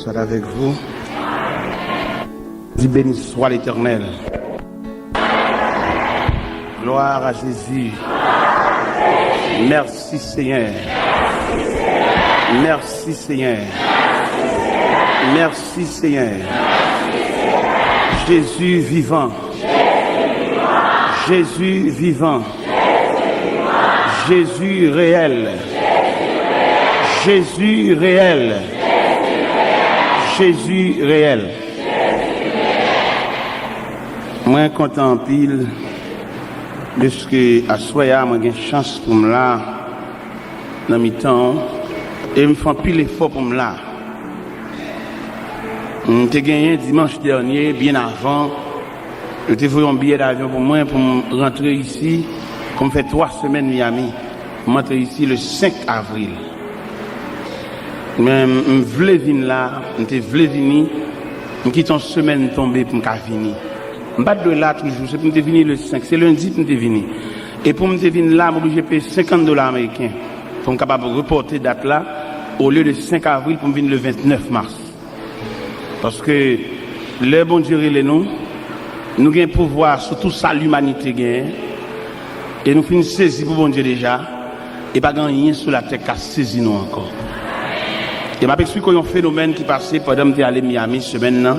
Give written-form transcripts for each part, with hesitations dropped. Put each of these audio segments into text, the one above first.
soit avec vous. Dis béni soit l'Éternel. Gloire à Jésus. Merci Seigneur. Merci Seigneur. Merci Seigneur. Jésus vivant. Jésus vivant. Jésus réel. Jésus réel. Jésus réel. Moi content en pile de ce que à soya moi j'ai chance pour me là dans mi temps et me font pile effort pour me là. J'ai gagné dimanche dernier bien avant. J'ai fait un billet d'avion pour moi pour rentrer ici. Comme fait 3 semaines Miami. Je rentre ici le 5 avril. Mais je voulais venir là, je voulais venir, je quitte une semaine tombée pour me venir. Je ne de là toujours, c'est pour me venir le 5, c'est lundi pour me venir. Et pour me venir là, je paye $50 américains pour me capable de reporter date là, au lieu de 5 avril pour me venir le 29 mars. Parce que les bons Dieu les nous avons un pouvoir sur tout ça l'humanité gagne. Et nous finissons saisir pour bon Dieu déjà, et pas rien sur la terre qui saisi nous encore. Et je m'explique un phénomène qui passait pendant que je suis allé à Miami semaine là.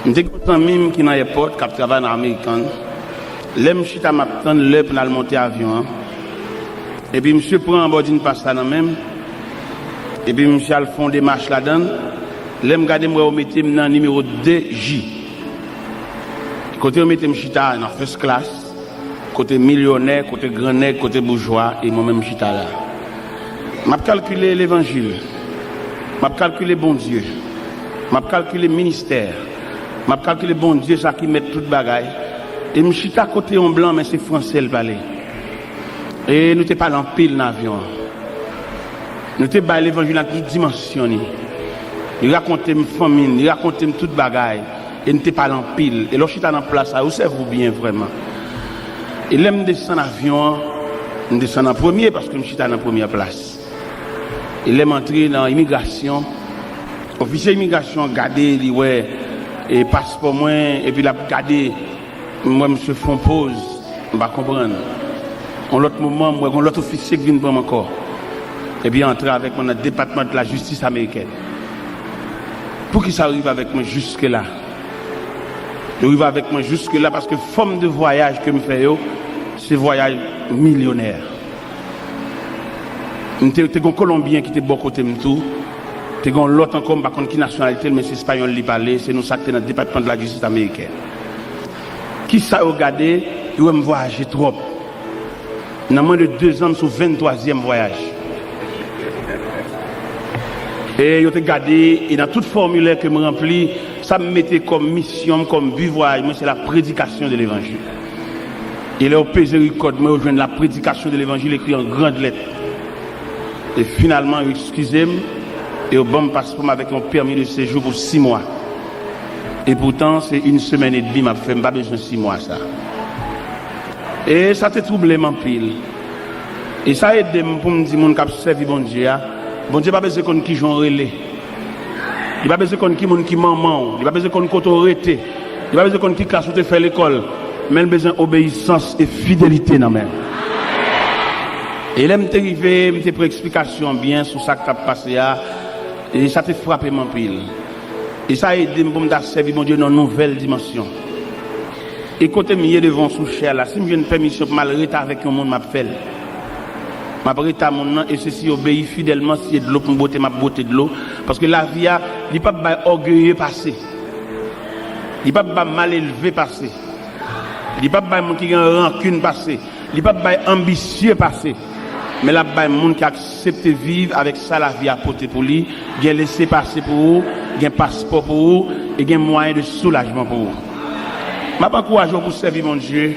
J'étais content même qui dans l'aéroport, qui travaille dans l'américain. Là, je suis à m'attendre l'heure pour aller monter l'avion. Et puis, monsieur prend en bord d'une passe là même. Et puis, monsieur a le fond des marches là-dedans. Là, je regarde, je mets dans le numéro 2J. Côté, je mets dans first class. Côté millionnaire, côté grand nègre, côté bourgeois, et moi-même, je suis là. Je calculé l'évangile. Je calculé bon Dieu. Je calculé ministère. Je calculé bon Dieu, ça qui met toute bagaille. Et je suis à côté en blanc, mais c'est français le palais. Et nous n'étions pas en pile dans l'avion. Nous étions pas l'évangile en toute dimension. Il racontait ma famille, il racontait toute bagaille. Et nous n'étions pas en pile. Et là, je suis en place, ça, vous savez bien vraiment. Et là, je descends en avion, je descends en premier parce que je suis en première place. Et là, je suis dans l'immigration. Officier d'immigration, regardez, il ouais, et passeport moi, et puis il a regardé, moi, monsieur font pause, je ne vais pas comprendre. En l'autre moment, moi, l'autre officier qui vient prendre encore. Et puis entrer avec moi dans le département de la justice américaine. Pour qu'il s'arrive avec moi jusque-là. Il arrive avec moi jusque-là parce que forme de voyage que je fais, c'est voyage millionnaire. J'étais un Colombien qui était bon côté de tout. J'étais un l'autre encore, par contre, qui nationalité, mais c'est espagnol qui parlait, c'est nous ça qui dans le département de la justice américaine. Qui ça a regardé, il va me voyager trop. Dans moins de 2 ans, sur 23e voyage. Et il a regardé, et dans tout formulaire que je remplis, ça me mettait comme mission, comme but voyage, moi c'est la prédication de l'évangile. Et là, au pesé record, moi, je viens de la prédication de l'évangile écrit en grandes lettres. Et finalement, excusez-moi, et au bon passeport avec un permis de séjour pour 6 mois. Et pourtant, c'est 1 semaine et demie, m'a fait, pas besoin de 6 mois, ça. Et ça te troublé, mon pile. Et ça a aidé pour me dire, mon cap servi bon Dieu, bon Dieu, pas besoin de qui j'en relais. Il pas besoin de qui maman, il pas besoin de qui autorité, il pas besoin de qui casse ou te fait l'école, mais il a besoin d'obéissance et fidélité dans même. Et là, je suis arrivé, je pris explication bien sur ça que tu as passé, et ça t'a frappé mon pile. Et ça a aidé pour me servir mon Dieu dans une nouvelle dimension. Et côté milieu devant sous cher là, si j'ai une permission pour m'arrêter avec un monde m'a fait. M'a arrêté à mon nom et ceci obéit fidèlement si de l'eau pour botter ma beauté de l'eau parce que la vie a il pas orgueilleux passé. Il pas mal élevé passé. Il pas monde qui a rancune passé. Il pas ambitieux passé. Mais là bas monde qui accepte vivre avec ça la vie à porter pour lui, qui a laissé passer pour vous, qui a un passeport pour vous et qui a un moyen de soulagement pour vous. Je m'encourage pour servir mon Dieu.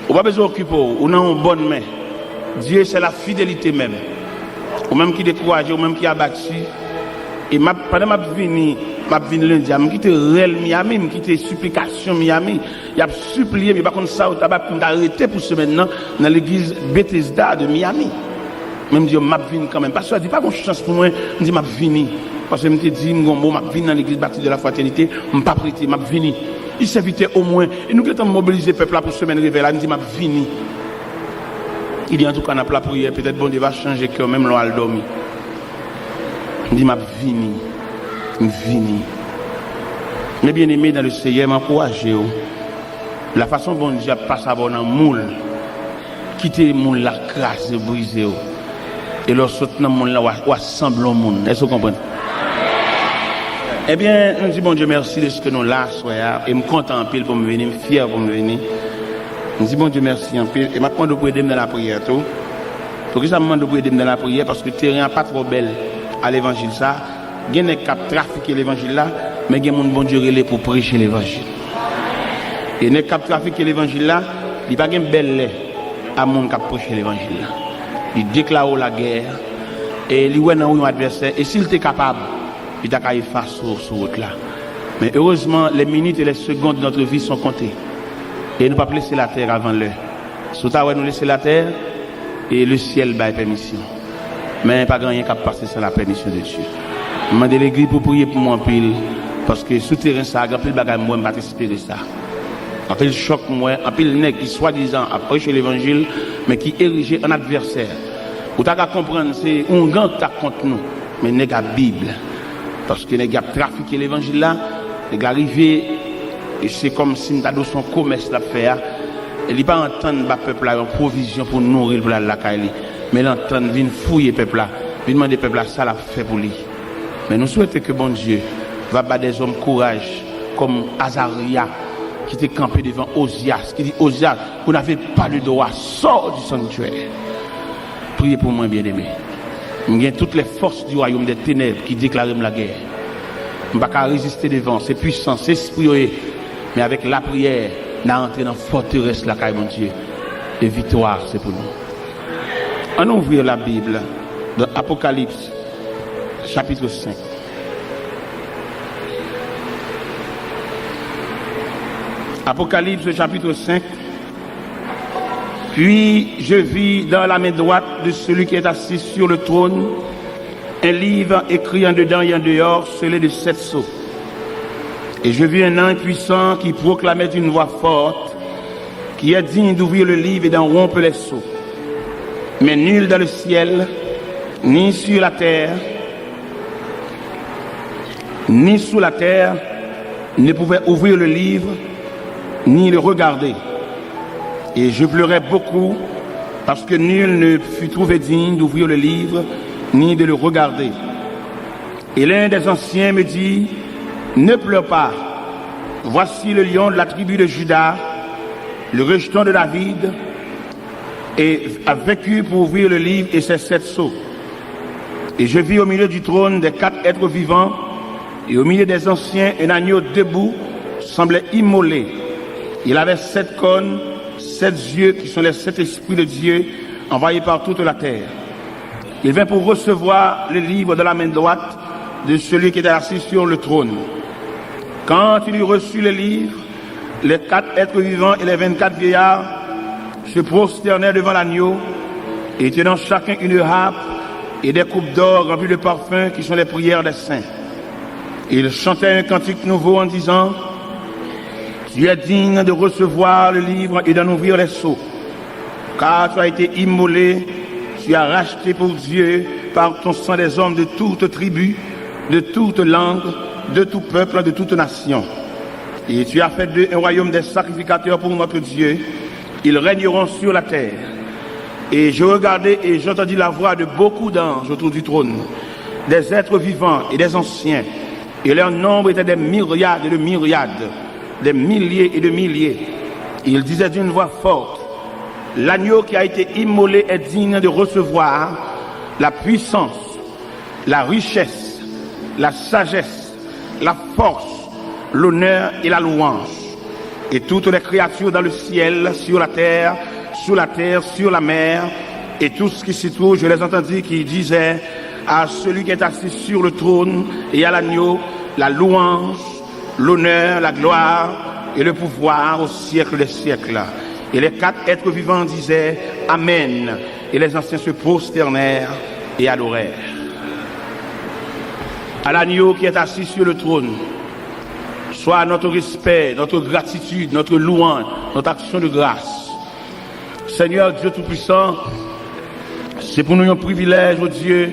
On pas besoin d'occuper, on a une bonne main. Dieu c'est la fidélité même. Ou même qui décourage, ou même qui a battu. Et pendant que je viens lundi, je quitte réel Miami, je quitte supplication Miami. Il a supplié, mais par contre ça, il a arrêté pour ce maintenant dans l'église Bethesda de Miami. Même Dieu m'a venu quand même. Parce que je dis pas une chance pour moi, je dis m'a venu. Parce que je me dis, je vais dans l'église baptiste de la fraternité, je ne vais pas prêter, je vais venir. Il s'invitait au moins. Et nous qui avons mobilisé le peuple là pour semaine réveil, il dit, je vais venir. Il dit, en tout cas, on a la prière, peut-être bon Dieu va changer cœur, même l'on a dormi. Il dit, je vais venir. Je vais venir. Mes bien-aimés dans le Seigneur, m'encouragez. La façon dont Dieu passe à bon dans le moule, quitter le moule, la crasse, briser. Et lorsque dans le monde là, on assemble le monde. Est-ce que vous comprenez? Eh bien, nous disons bon Dieu merci de ce que nous là, soyons, et me content en pile pour me venir, me fier pour me venir. Nous disons bon Dieu merci en pile, et maintenant de aider dans la prière tout. Pour que ça me demande de aider dans la prière, parce que le terrain n'est pas trop belle à l'évangile ça. Il y a des gens qui trafiquent l'évangile là, mais il y a des gens bon Dieu relais pour prêcher l'évangile. Et les gens qui trafiquent l'évangile là, il n'y a pas de belle lait à mon qui prêcher l'évangile là. Il déclare la guerre et il voit dans un adversaire et s'il était capable il t'a qu'à faire sur route là. Mais heureusement les minutes et les secondes de notre vie sont comptées et nous ne pas laisser la terre avant l'heure. Surtout nous laisser la terre et le ciel bail permission. Mais pas grand rien qui passer sans la permission de Dieu. Je demande l'église pour prier pour moi en pile parce que souterrain ça grand pile bagaille moi pas espérer ça. En pile choc moi, en pile nèg qui soi-disant a prêché l'évangile mais qui érigé en adversaire. Ou t'as qu'à comprendre c'est un grand tas contre nous mais nèg la Bible parce que nèg a trafiqué l'évangile là, nèg arrivé et c'est comme si nous avons son commerce là faire. Il pas entendre ba peuple là en provision pour nourrir pour la caille mais l'entendre vinn fouiller peuple là, vinn demander peuple là ça l'a fait pour lui. Mais nous souhaitons que bon Dieu va battre des hommes courage comme Azaria qui était campé devant Osias, qui dit Osias, vous n'avez pas le droit, sors du sanctuaire. Priez pour moi, bien-aimé. Il y a toutes les forces du royaume des ténèbres qui déclarent la guerre. Je ne peux pas résister devant, c'est puissant, c'est esprit, mais avec la prière, nous entrons dans la forteresse, la caille, mon Dieu. Et victoire, c'est pour nous. On ouvre la Bible dans Apocalypse, chapitre 5. Apocalypse chapitre 5. Puis je vis dans la main droite de celui qui est assis sur le trône un livre écrit en dedans et en dehors, scellé de 7 sceaux. Et je vis un ange puissant qui proclamait d'une voix forte, qui est digne d'ouvrir le livre et d'en rompre les sceaux. Mais nul dans le ciel, ni sur la terre, ni sous la terre, ne pouvait ouvrir le livre, ni le regarder. Et je pleurais beaucoup parce que nul ne fut trouvé digne d'ouvrir le livre ni de le regarder. Et l'un des anciens me dit, ne pleure pas, voici le lion de la tribu de Juda, le rejeton de David, et a vaincu pour ouvrir le livre et ses 7 sceaux. Et je vis au milieu du trône des 4 êtres vivants et au milieu des anciens un agneau debout semblait immolé. Il avait 7 cônes, 7 yeux qui sont les 7 esprits de Dieu envoyés par toute la terre. Il vint pour recevoir le livre de la main droite de celui qui était assis sur le trône. Quand il eut reçu le livre, les 4 êtres vivants et les 24 vieillards se prosternèrent devant l'agneau et tenant chacun une harpe et des coupes d'or remplies de parfums qui sont les prières des saints. Ils chantaient un cantique nouveau en disant, tu es digne de recevoir le livre et d'en ouvrir les sceaux, car tu as été immolé, tu as racheté pour Dieu par ton sang des hommes de toute tribu, de toute langue, de tout peuple, de toute nation. Et tu as fait d'eux un royaume des sacrificateurs pour notre Dieu. Ils régneront sur la terre. Et je regardais et j'entendis la voix de beaucoup d'anges autour du trône, des êtres vivants et des anciens. Et leur nombre était des myriades et de myriades, des milliers et de milliers. Ils disaient d'une voix forte, l'agneau qui a été immolé est digne de recevoir la puissance, la richesse, la sagesse, la force, l'honneur et la louange. Et toutes les créatures dans le ciel, sur la terre, sur la mer, et tout ce qui s'y trouve, je les entendis qui disaient à celui qui est assis sur le trône et à l'agneau, la louange, l'honneur, la gloire et le pouvoir au siècle des siècles. Et les 4 êtres vivants disaient Amen. Et les anciens se prosternèrent et adorèrent. à l'agneau qui est assis sur le trône, soit notre respect, notre gratitude, notre louange, notre action de grâce. Seigneur Dieu Tout-Puissant, c'est pour nous un privilège, oh Dieu,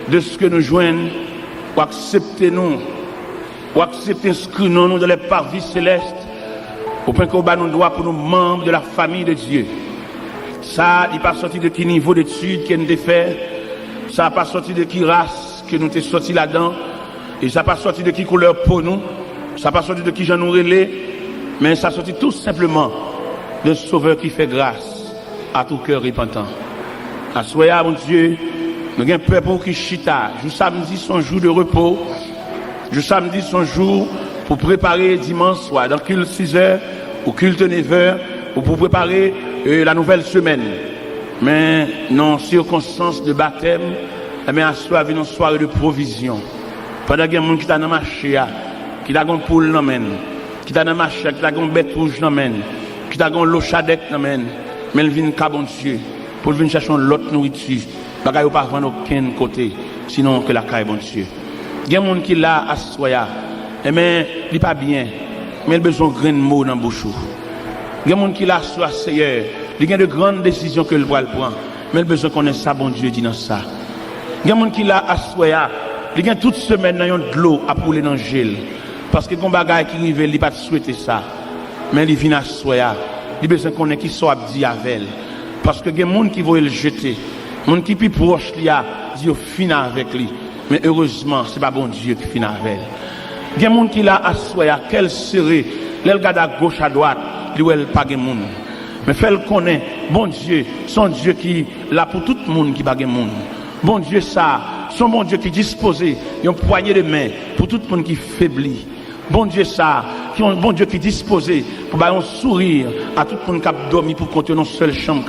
de ce que nous joignons, pour accepter nous, pour accepter inscrire nous dans les parvis célestes, au point qu'on bat nos droits pour nous membres de la famille de Dieu. Ça n'est pas sorti de qui niveau d'études qu'on a fait, ça n'a pas sorti de qui race que nous t'es sorti là-dedans, et ça n'a pas sorti de qui couleur pour nous, ça n'a pas sorti de qui j'en nous relais, mais ça a sorti tout simplement d'un sauveur qui fait grâce à tout cœur repentant. À soya, mon Dieu, nous avons un peuple qui chita. Je samedi son jour de repos. Je samedi son jour pour préparer dimanche soir, dans culte 6h ou culte 9h, ou pour préparer la nouvelle semaine. Mais non circonstances de baptême, mais à soir, une soirée de provision. Pendant qu'il y a des gens qui sont dans le marché, qui ont une poule dans main, qui sont dans le marché, qui ont une bête rouge dans main, qui ont une l'eau chadette dans main, mais ils viennent bon Dieu pour venir chercher l'autre nourriture. Bagay ou pas vendre aucun côté, sinon que la caille bon Dieu. Il y a des gens qui là à soya, mais il n'est pas bien, mais il a besoin de grain de mots dans la bouche. Il y a des gens qui là à soya, Seigneur, il y a de grandes décisions que le voit prendre, mais il a besoin qu'on ait ça, bon Dieu, dit dans ça. Il y a des gens qui là à soya, il y a toute semaine dans de l'eau à pouler dans le gel, parce que quand bagay qui arrive, il n'a pas souhaité ça, mais il vient à soya, il a besoin qu'on ait qui soit dit avec, parce que il y a des gens qui vont le jeter. Mon qui plus proche lui a dit au fin avec lui, mais heureusement c'est pas bon Dieu qui finit avec elle. Il y a des gens qui l'a assoyé, quel serait, elle regarde à gauche à droite, lui elle pas de monde. Mais fait le connaît, bon Dieu, son Dieu qui là pour tout le monde qui pas de monde. Bon Dieu ça, son bon Dieu qui disposé, une poignée de main pour tout le monde qui faiblit. Bon Dieu ça, qui ont bon Dieu qui disposé pour faire un sourire à tout le monde qui a dormi pour compter une seule chambre.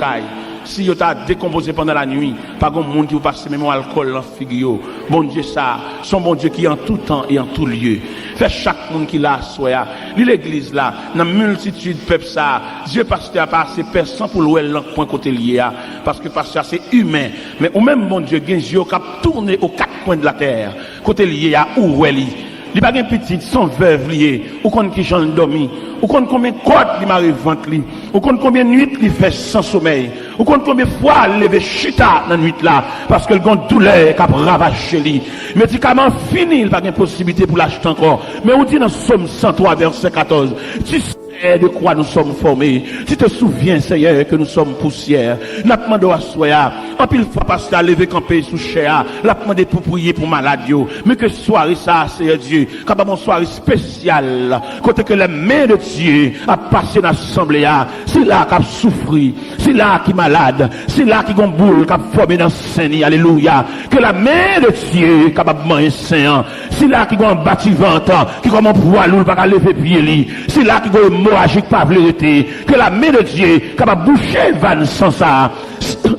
Si vous avez décomposé pendant la nuit, pas de monde qui vous passe même alcool dans la figure. Bon Dieu ça, son bon Dieu qui est en tout temps et en tout lieu. Fait chaque monde qui l'a soya. L'église là, dans la multitude de peuple ça, Dieu pasteur a pas assez personne pour louer point côté lié. Parce que pasteur c'est humain. Mais au même bon Dieu, il y a Dieu qui a tourné aux quatre coins de la terre. Côté lié à où elle est. Il n'y a pas de petite, son veuve lié, ou qui j'en dormi, ou combien de côtes il m'a ventre li, ou combien de nuits il fait sans sommeil, ou combien de fois il lève chita dans la nuit là, parce que le grand douleur qui a ravagé lui. Médicament fini, il n'y a pas de possibilité pour l'acheter encore. Mais on dit dans Somme 103, verset 14, tu sais de quoi nous sommes formés. Tu te souviens, Seigneur, que nous sommes poussière. N'a pas demandé à soya. En pile fois, pasteur à lever campé sous cher. N'a pas demandé pour prier pour malade. Mais que soirée ça, Seigneur Dieu. Quand une soirée spéciale. Côté que la main de Dieu a passé dans l'assemblée. C'est là qu'il a souffert. C'est là qu'il est malade. C'est là qu'il a une boule qui a formé dans le Seigneur. Alléluia. Que la main de Dieu est capable de manger saint. C'est là qu'il a un bâtiment qui a un poids pas lever pied. C'est là qu'il a un agique pas vérité, que la main de Dieu capable boucher van sans ça.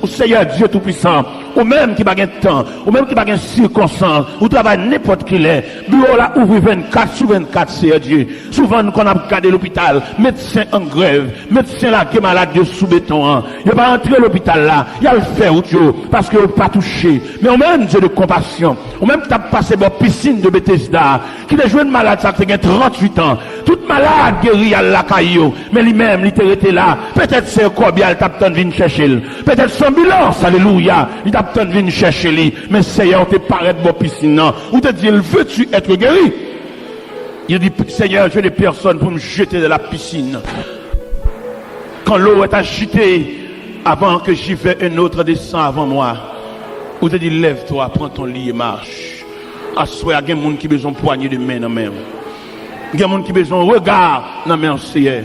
Seigneur Dieu Tout-Puissant, ou même qui n'a pas de temps, ou même qui n'a pas de circonstance, ou travaille n'importe qui l'est, bureau là ouvre 24 sur 24, Seigneur Dieu. Souvent, quand on a regardé l'hôpital, médecin en grève, médecin là qui est malade de sous béton, il va pas entrer à l'hôpital là, il a le faire parce qu'il n'a pas touché. Mais au même Dieu de compassion, ou même qui a passé dans la piscine de Bethesda, qui a joué une malade, ça fait 38 ans, toute malade guérie à la caillou, mais lui-même, il était là, peut-être c'est un corbial, il t'a venu chercher, peut-être son ambulance, alléluia, il t'a peut-être venu chercher lui, mais Seigneur, te paraît de piscine, ou te dit, veux-tu être guéri? Il dit, Seigneur, j'ai des personnes pour me jeter de la piscine. Quand l'eau est agitée, avant que j'y vais, un autre descend avant moi. Ou te dit, lève-toi, prends ton lit et marche. Assois, il y a des gens qui ont besoin de poignée de main dans la main. Il y a des gens qui ont besoin de regard dans la main, Seigneur.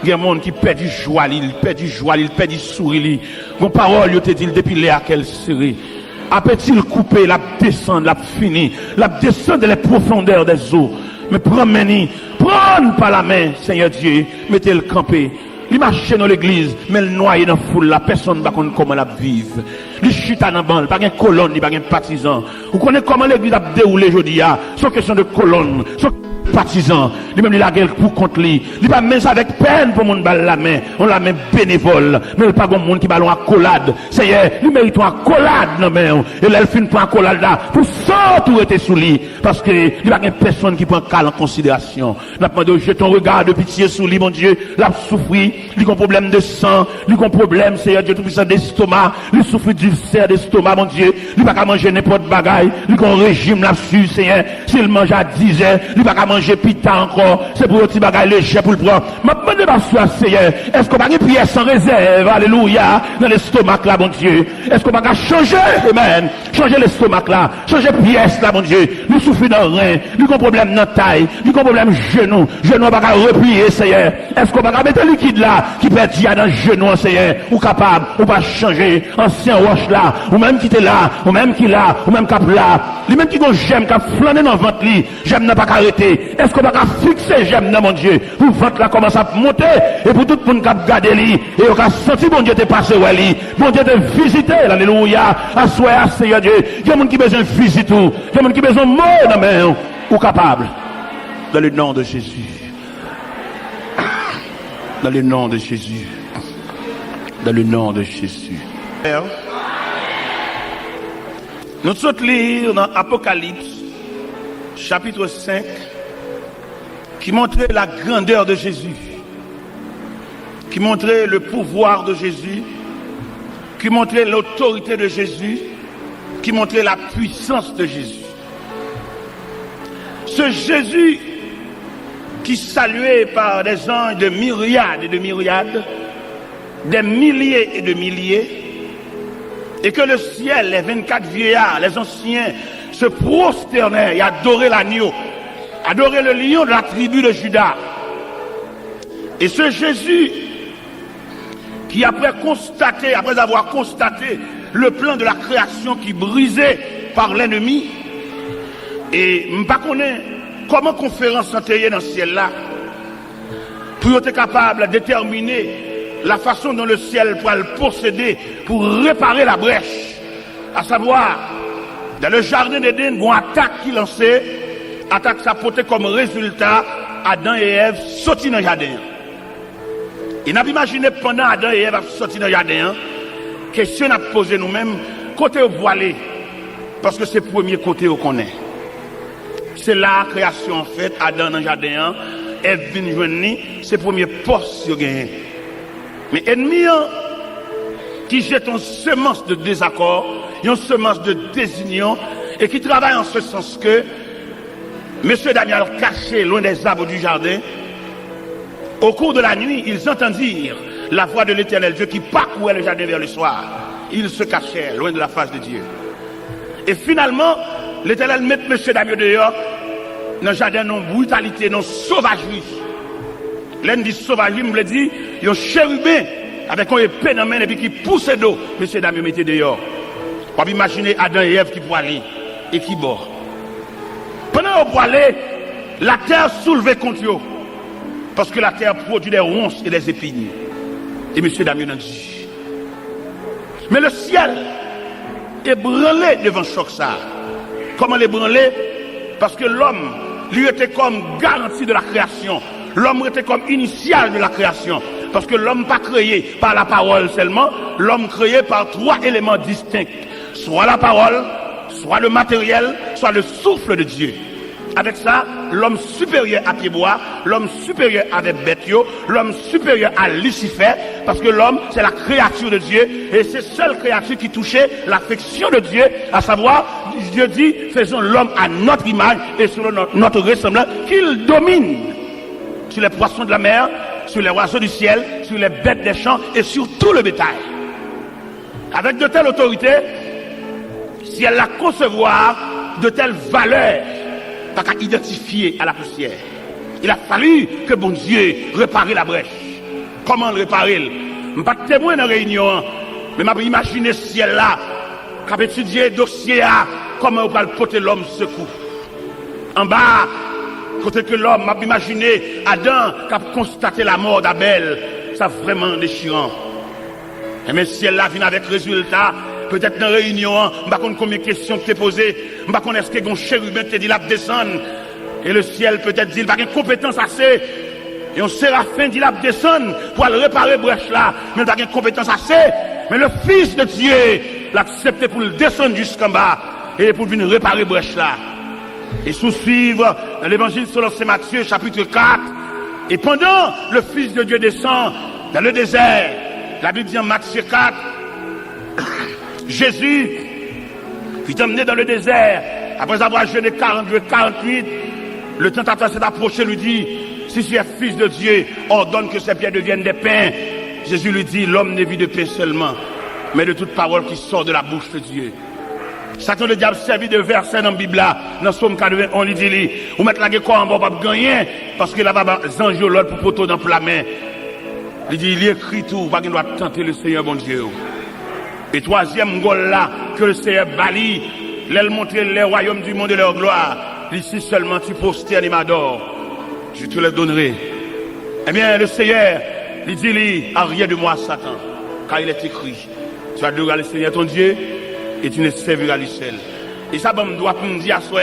Il y a des gens qui perdent du joie, ils perdent du joie, ils perdent du sourire. Mon parole, il te dit, depuis là, quelle série. Après-il couper, la descendre, la finir, la descendre dans les profondeurs des eaux. Mais prends par la main, Seigneur Dieu, mettez le campé. Il marche dans l'église, mais le noyé dans la foule, la personne ne va comment la vivre. les chita dans bande, pas de colonne, pas de partisan. Vous connaissez comment l'église a déroulé aujourd'hui, sans question de colonne, sans partisan, lui-même il a gueule pour contre lui. Il pas même ça avec peine pour mon balle la main, on la main bénévole, mais il pas comme monde qui ballon à collade. C'est lui mérite une accolade non mais et là il fin pour accolade là pour ça tout était sous lui parce que il n'y a pas personne qui prend cal en considération. N'a pas demandé jeter ton regard de pitié sous lui mon Dieu, l'a souffri, il a un problème de sang, il a un problème Seigneur Dieu tout puissant d'estomac, il souffre d'ulcère d'estomac mon Dieu, il pas qu'à manger n'importe bagaille, il a un régime là-dessus Seigneur, s'il mange à 10 heures, il pas qu'à manger pita encore, c'est pour un petit bagaille léger pour le prendre. M'a demandé par soi Seigneur, est-ce qu'on va une prière sans réserve, alléluia, dans l'estomac là mon Dieu, est-ce qu'on va changer, amen, changer l'estomac là, changer pièce là mon Dieu, nous souffrons dans rein, nous avons problème dans taille, nous avons problème genou va pas replier Seigneur, est-ce qu'on va mettre le liquide là, qui perd dans le genou Seigneur, ou capable, ou pas changer, ancien roche là, ou même qui était là, ou même qui là, ou même cap là, lui même qui gon j'aime, qui a flâné dans le ventre li, j'aime n'a pas arrêter, est-ce qu'on va fixer j'aime dans mon Dieu, pour ventre là commence à monter, et pour tout le monde qui a gardé li, et on a senti bon Dieu te passer ouais li, bon Dieu te visiter, alléluia, à soi, Seigneur Dieu, il y a des gens qui ont besoin de visite, il y a des gens qui ont besoin de mort dans main, ou capable, dans le nom de Jésus. Dans le nom de Jésus. Dans le nom de Jésus. Nous sommes lire dans Apocalypse, chapitre 5, qui montrait la grandeur de Jésus, qui montrait le pouvoir de Jésus, qui montrait l'autorité de Jésus, qui montrait la puissance de Jésus. Ce Jésus qui salué par des anges de myriades et de myriades, des milliers et de milliers, et que le ciel, les 24 vieillards, les anciens, se prosternaient et adoraient l'agneau, adoraient le lion de la tribu de Juda. Et ce Jésus qui après avoir constaté le plan de la création qui brisait par l'ennemi, et je ne sais pas comment conférence santé dans le ciel là, pour être capable de déterminer la façon dont le ciel pourra le posséder pour réparer la brèche. À savoir, dans le jardin d'Éden, une attaque qui lançait, attaque ça portait comme résultat Adam et Ève sortis dans le jardin. Et n'a pas imaginé pendant Adam et Ève sortis dans le jardin, question à poser nous-mêmes, côté voilé, parce que c'est le premier côté qu'on est. C'est la création en fait, Adam dans le jardin, Ève vient joindre, c'est le premier poste qu'il a. Mais ennemi qui jette une semence de désaccord, une semence de désunion, et qui travaille en ce sens que M. Daniel caché loin des arbres du jardin, au cours de la nuit, ils entendirent la voix de l'Éternel Dieu qui parcourait le jardin vers le soir. Ils se cachèrent loin de la face de Dieu. Et finalement, l'Éternel met M. Daniel dehors, dans le jardin, non brutalité, non sauvagerie. L'un dit sauvagerie, me dit, il y a un chérubin avec un épée dans la main et puis qui pousse d'eau. M. Daniel mettait dehors. On peut imaginer Adam et Ève qui pourraient aller et qui bord. Pendant qu'on aller, la terre soulevait contre eux. Parce que la terre produit des ronces et des épines. Et M. Daniel a dit. Mais le ciel est branlé devant choc ça. Comment l'ébranler? Parce que l'homme, lui, était comme garantie de la création. L'homme était comme initial de la création. Parce que l'homme pas créé par la parole seulement, l'homme créé par trois éléments distincts. Soit la parole, soit le matériel, soit le souffle de Dieu. Avec ça, l'homme supérieur à Pied-Bois, l'homme supérieur avec Bethio, l'homme supérieur à Lucifer, parce que l'homme, c'est la créature de Dieu, et c'est seule créature qui touchait l'affection de Dieu, à savoir, Dieu dit, faisons l'homme à notre image et selon notre ressemblance, qu'il domine sur les poissons de la mer, sur les oiseaux du ciel, sur les bêtes des champs et sur tout le bétail. Avec de telles autorités, si elle la concevoir de telles valeurs, pas qu'à identifier à la poussière. Il a fallu que bon Dieu répare la brèche. Comment le réparer? Je ne suis pas témoin dans la réunion, mais je imaginer ce ciel-là, qui a étudié le dossier, comment on va porter l'homme secours. En bas, côté que l'homme m'a imaginé Adam qui a constaté la mort d'Abel, ça vraiment déchirant. Et mais ciel-là vient avec résultat, peut-être dans la réunion, je ne sais pas combien de questions tu t'es posées, je ne sais pas est-ce que un chérubin te dit là descendre, et le ciel peut-être dit, il n'a pas de compétence assez, et un séraphin dit là descendre pour aller réparer brèche là, mais il n'a pas de compétence assez, mais le Fils de Dieu l'a accepté pour le descendre jusqu'en bas, et pour venir réparer brèche là. Et sous-suivre dans l'évangile selon Saint Matthieu, chapitre 4, et pendant le Fils de Dieu descend dans le désert, la Bible dit en Matthieu 4, Jésus fut emmené dans le désert, après avoir jeûné 42, 48, le tentateur s'est approché, lui dit, si tu es fils de Dieu, ordonne que ces pierres deviennent des pains. Jésus lui dit, l'homme ne vit de pain seulement, mais de toute parole qui sort de la bouche de Dieu. Satan le diable servi de verset dans la Bible là, dans Somme 80, on lui dit, vous mettez la gueule en bas, pas gagner, parce que là, les anges l'autre pour poteau dans la main. Il dit, il écrit tout, pas qu'il doit tenter le Seigneur bon Dieu. Et troisième gol là, que le Seigneur bali, l'aile montrer les royaumes du monde et leur gloire. Ici seulement tu prosternes et m'adores, je te les donnerai. Eh bien, le Seigneur, il dit, arrière de moi, Satan, car il est écrit, tu adoreras le Seigneur ton Dieu, et tu ne serviras lui seul. Et ça, bon, doit me dire à soi,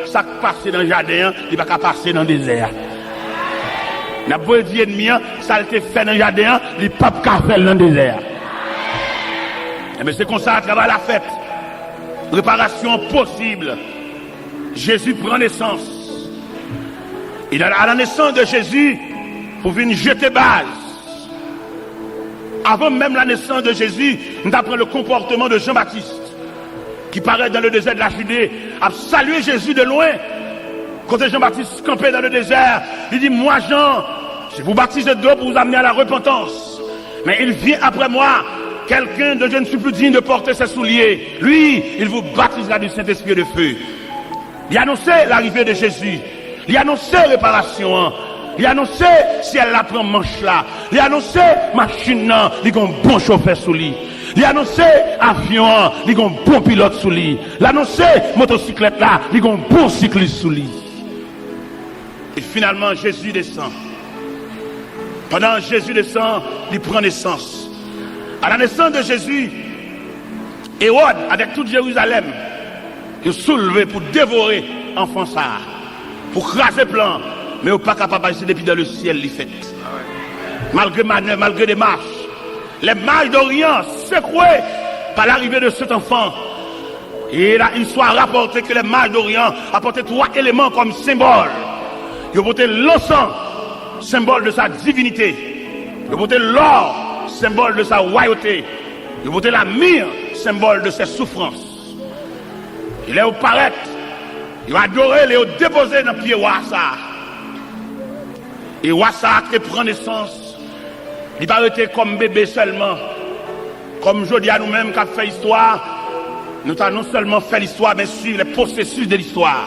ça qui passe dans le jardin, il va pas passer dans le désert. N'a pas dit ennemi, ça le fait dans le jardin, il pas qu'à faire dans le désert. Mais c'est comme ça à travers la fête. Réparation possible. Jésus prend naissance. Et à la naissance de Jésus, pour venir jeter base. Avant même la naissance de Jésus, nous apprenons le comportement de Jean-Baptiste, qui paraît dans le désert de la Judée, a salué Jésus de loin. Quand Jean-Baptiste campait dans le désert, il dit, moi Jean, je vous baptise d'eau pour vous amener à la repentance. Mais il vient après moi, quelqu'un dont je ne suis plus digne de porter ses souliers. Lui, il vous baptisera du Saint-Esprit et de feu. Il a annoncé l'arrivée de Jésus. Il a annoncé réparation. Il a annoncé si elle la prend manche là. Il a annoncé machine là, il a un bon chauffeur sous lui. Il a annoncé avion, il a un bon pilote sous lui. Il a annoncé motocyclette là, il a un bon cycliste sous lui. Et finalement, Jésus descend. Pendant que Jésus descend, il prend naissance. À la naissance de Jésus, Hérode, avec toute Jérusalem, il est soulevé pour dévorer l'enfant ça, pour craser plan, mais il n'est pas capable de passer depuis dans le ciel, il fait. Malgré manœuvre, malgré des marches, les mages d'Orient secoués par l'arrivée de cet enfant. Et là, il soit rapporté que les mages d'Orient apportaient 3 éléments comme symbole. Ils ont porté l'encens, symbole de sa divinité. Ils ont porté l'or, symbole de sa royauté. Ils ont porté la myrrhe, symbole de ses souffrances. Il est au paraître, il a adoré, il est déposé dans le pied Wassa. Et Wassa qui prend naissance, il va arrêter comme bébé seulement. Comme je dis à nous-mêmes qui avons fait l'histoire, nous avons non seulement fait l'histoire, mais suivre les processus de l'histoire.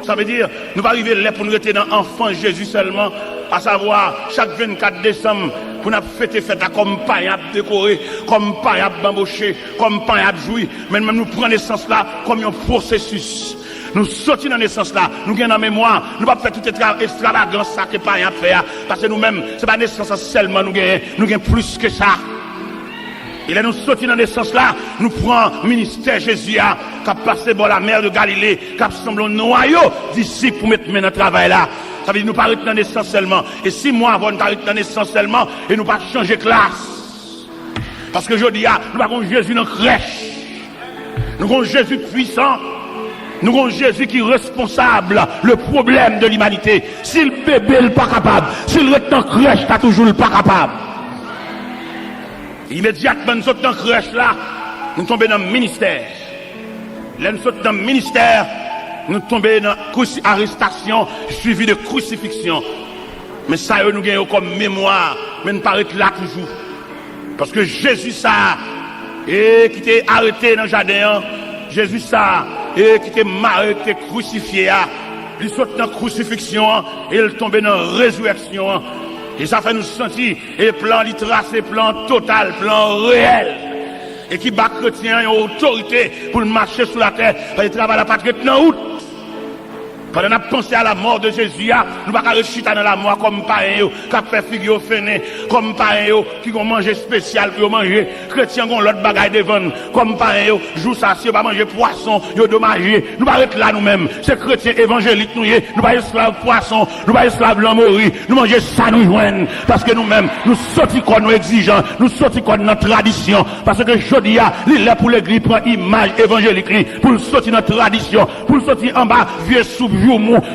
Ça veut dire, nous allons arriver là pour nous rester dans l'enfant Jésus seulement, à savoir, chaque 24 décembre, pour nous fêter fête comme païab décoré, comme païab bambouché, comme païab joui, mais même nous prenons naissance là comme un processus. Nous sortons dans naissance là, nous gagnons en mémoire, nous ne pouvons pas faire toute extravagance ça que païab fait, parce que nous-mêmes, ce n'est pas naissance seulement, nous gagnons plus que ça. Et là, nous sortons dans naissance là, nous prenons ministère Jésus, qui a passé par la mer de Galilée, qui a semblé un noyau d'ici pour mettre dans le travail là. Ça veut dire nous pas arrêter dans naissance seulement. Et 6 mois avant, nous arrêter dans naissance seulement, et nous pas changer classe. Parce que je dis, nous avons Jésus dans la crèche. Nous avons Jésus puissant. Nous avons Jésus qui est responsable le problème de l'humanité. Si le bébé n'est pas capable, si le reste en crèche, tu toujours le pas capable. Immédiatement, nous sommes dans la crèche là, nous tombons dans le ministère. Là, nous sommes dans le ministère, nous tombons dans l'arrestation suivie de crucifixion. Mais ça, nous gagnons comme mémoire, mais nous paraît là toujours. Parce que Jésus, ça, qui était arrêté dans le jardin, Jésus, ça, qui était arrêté, crucifié, il saute dans la crucifixion, et il tombe dans la résurrection. Et ça fait nous sentir, et plan, il trace, plan total, plan réel. Et qui bat chrétien, une autorité pour marcher sur la terre, pour travailler la patrie dans août. Pendant qu'on a pensé à la mort de Jésus, nous ne pouvons pas rester dans la mort comme pareil, qui a fait figure fenêtre, comme pareil, qui ont mangé spécial pour manger. Chrétiens ont l'autre bagaille devant, comme pareil, jour ça, si on va manger poisson, ils ont dommagé. Nous ne pouvons pas être là nous-mêmes. C'est chrétiens évangéliques, nous ne pouvons pas esclaves poisson, nous ne pouvons pas esclaves l'amourie, nous mangeons ça nous joignent. Parce que nous-mêmes, nous sortons comme nous exigeants, nous sortons comme notre tradition. Parce que je dis, il est pour l'église, prend image évangélique, pour sortir notre tradition, pour sortir en bas, vieux soupe.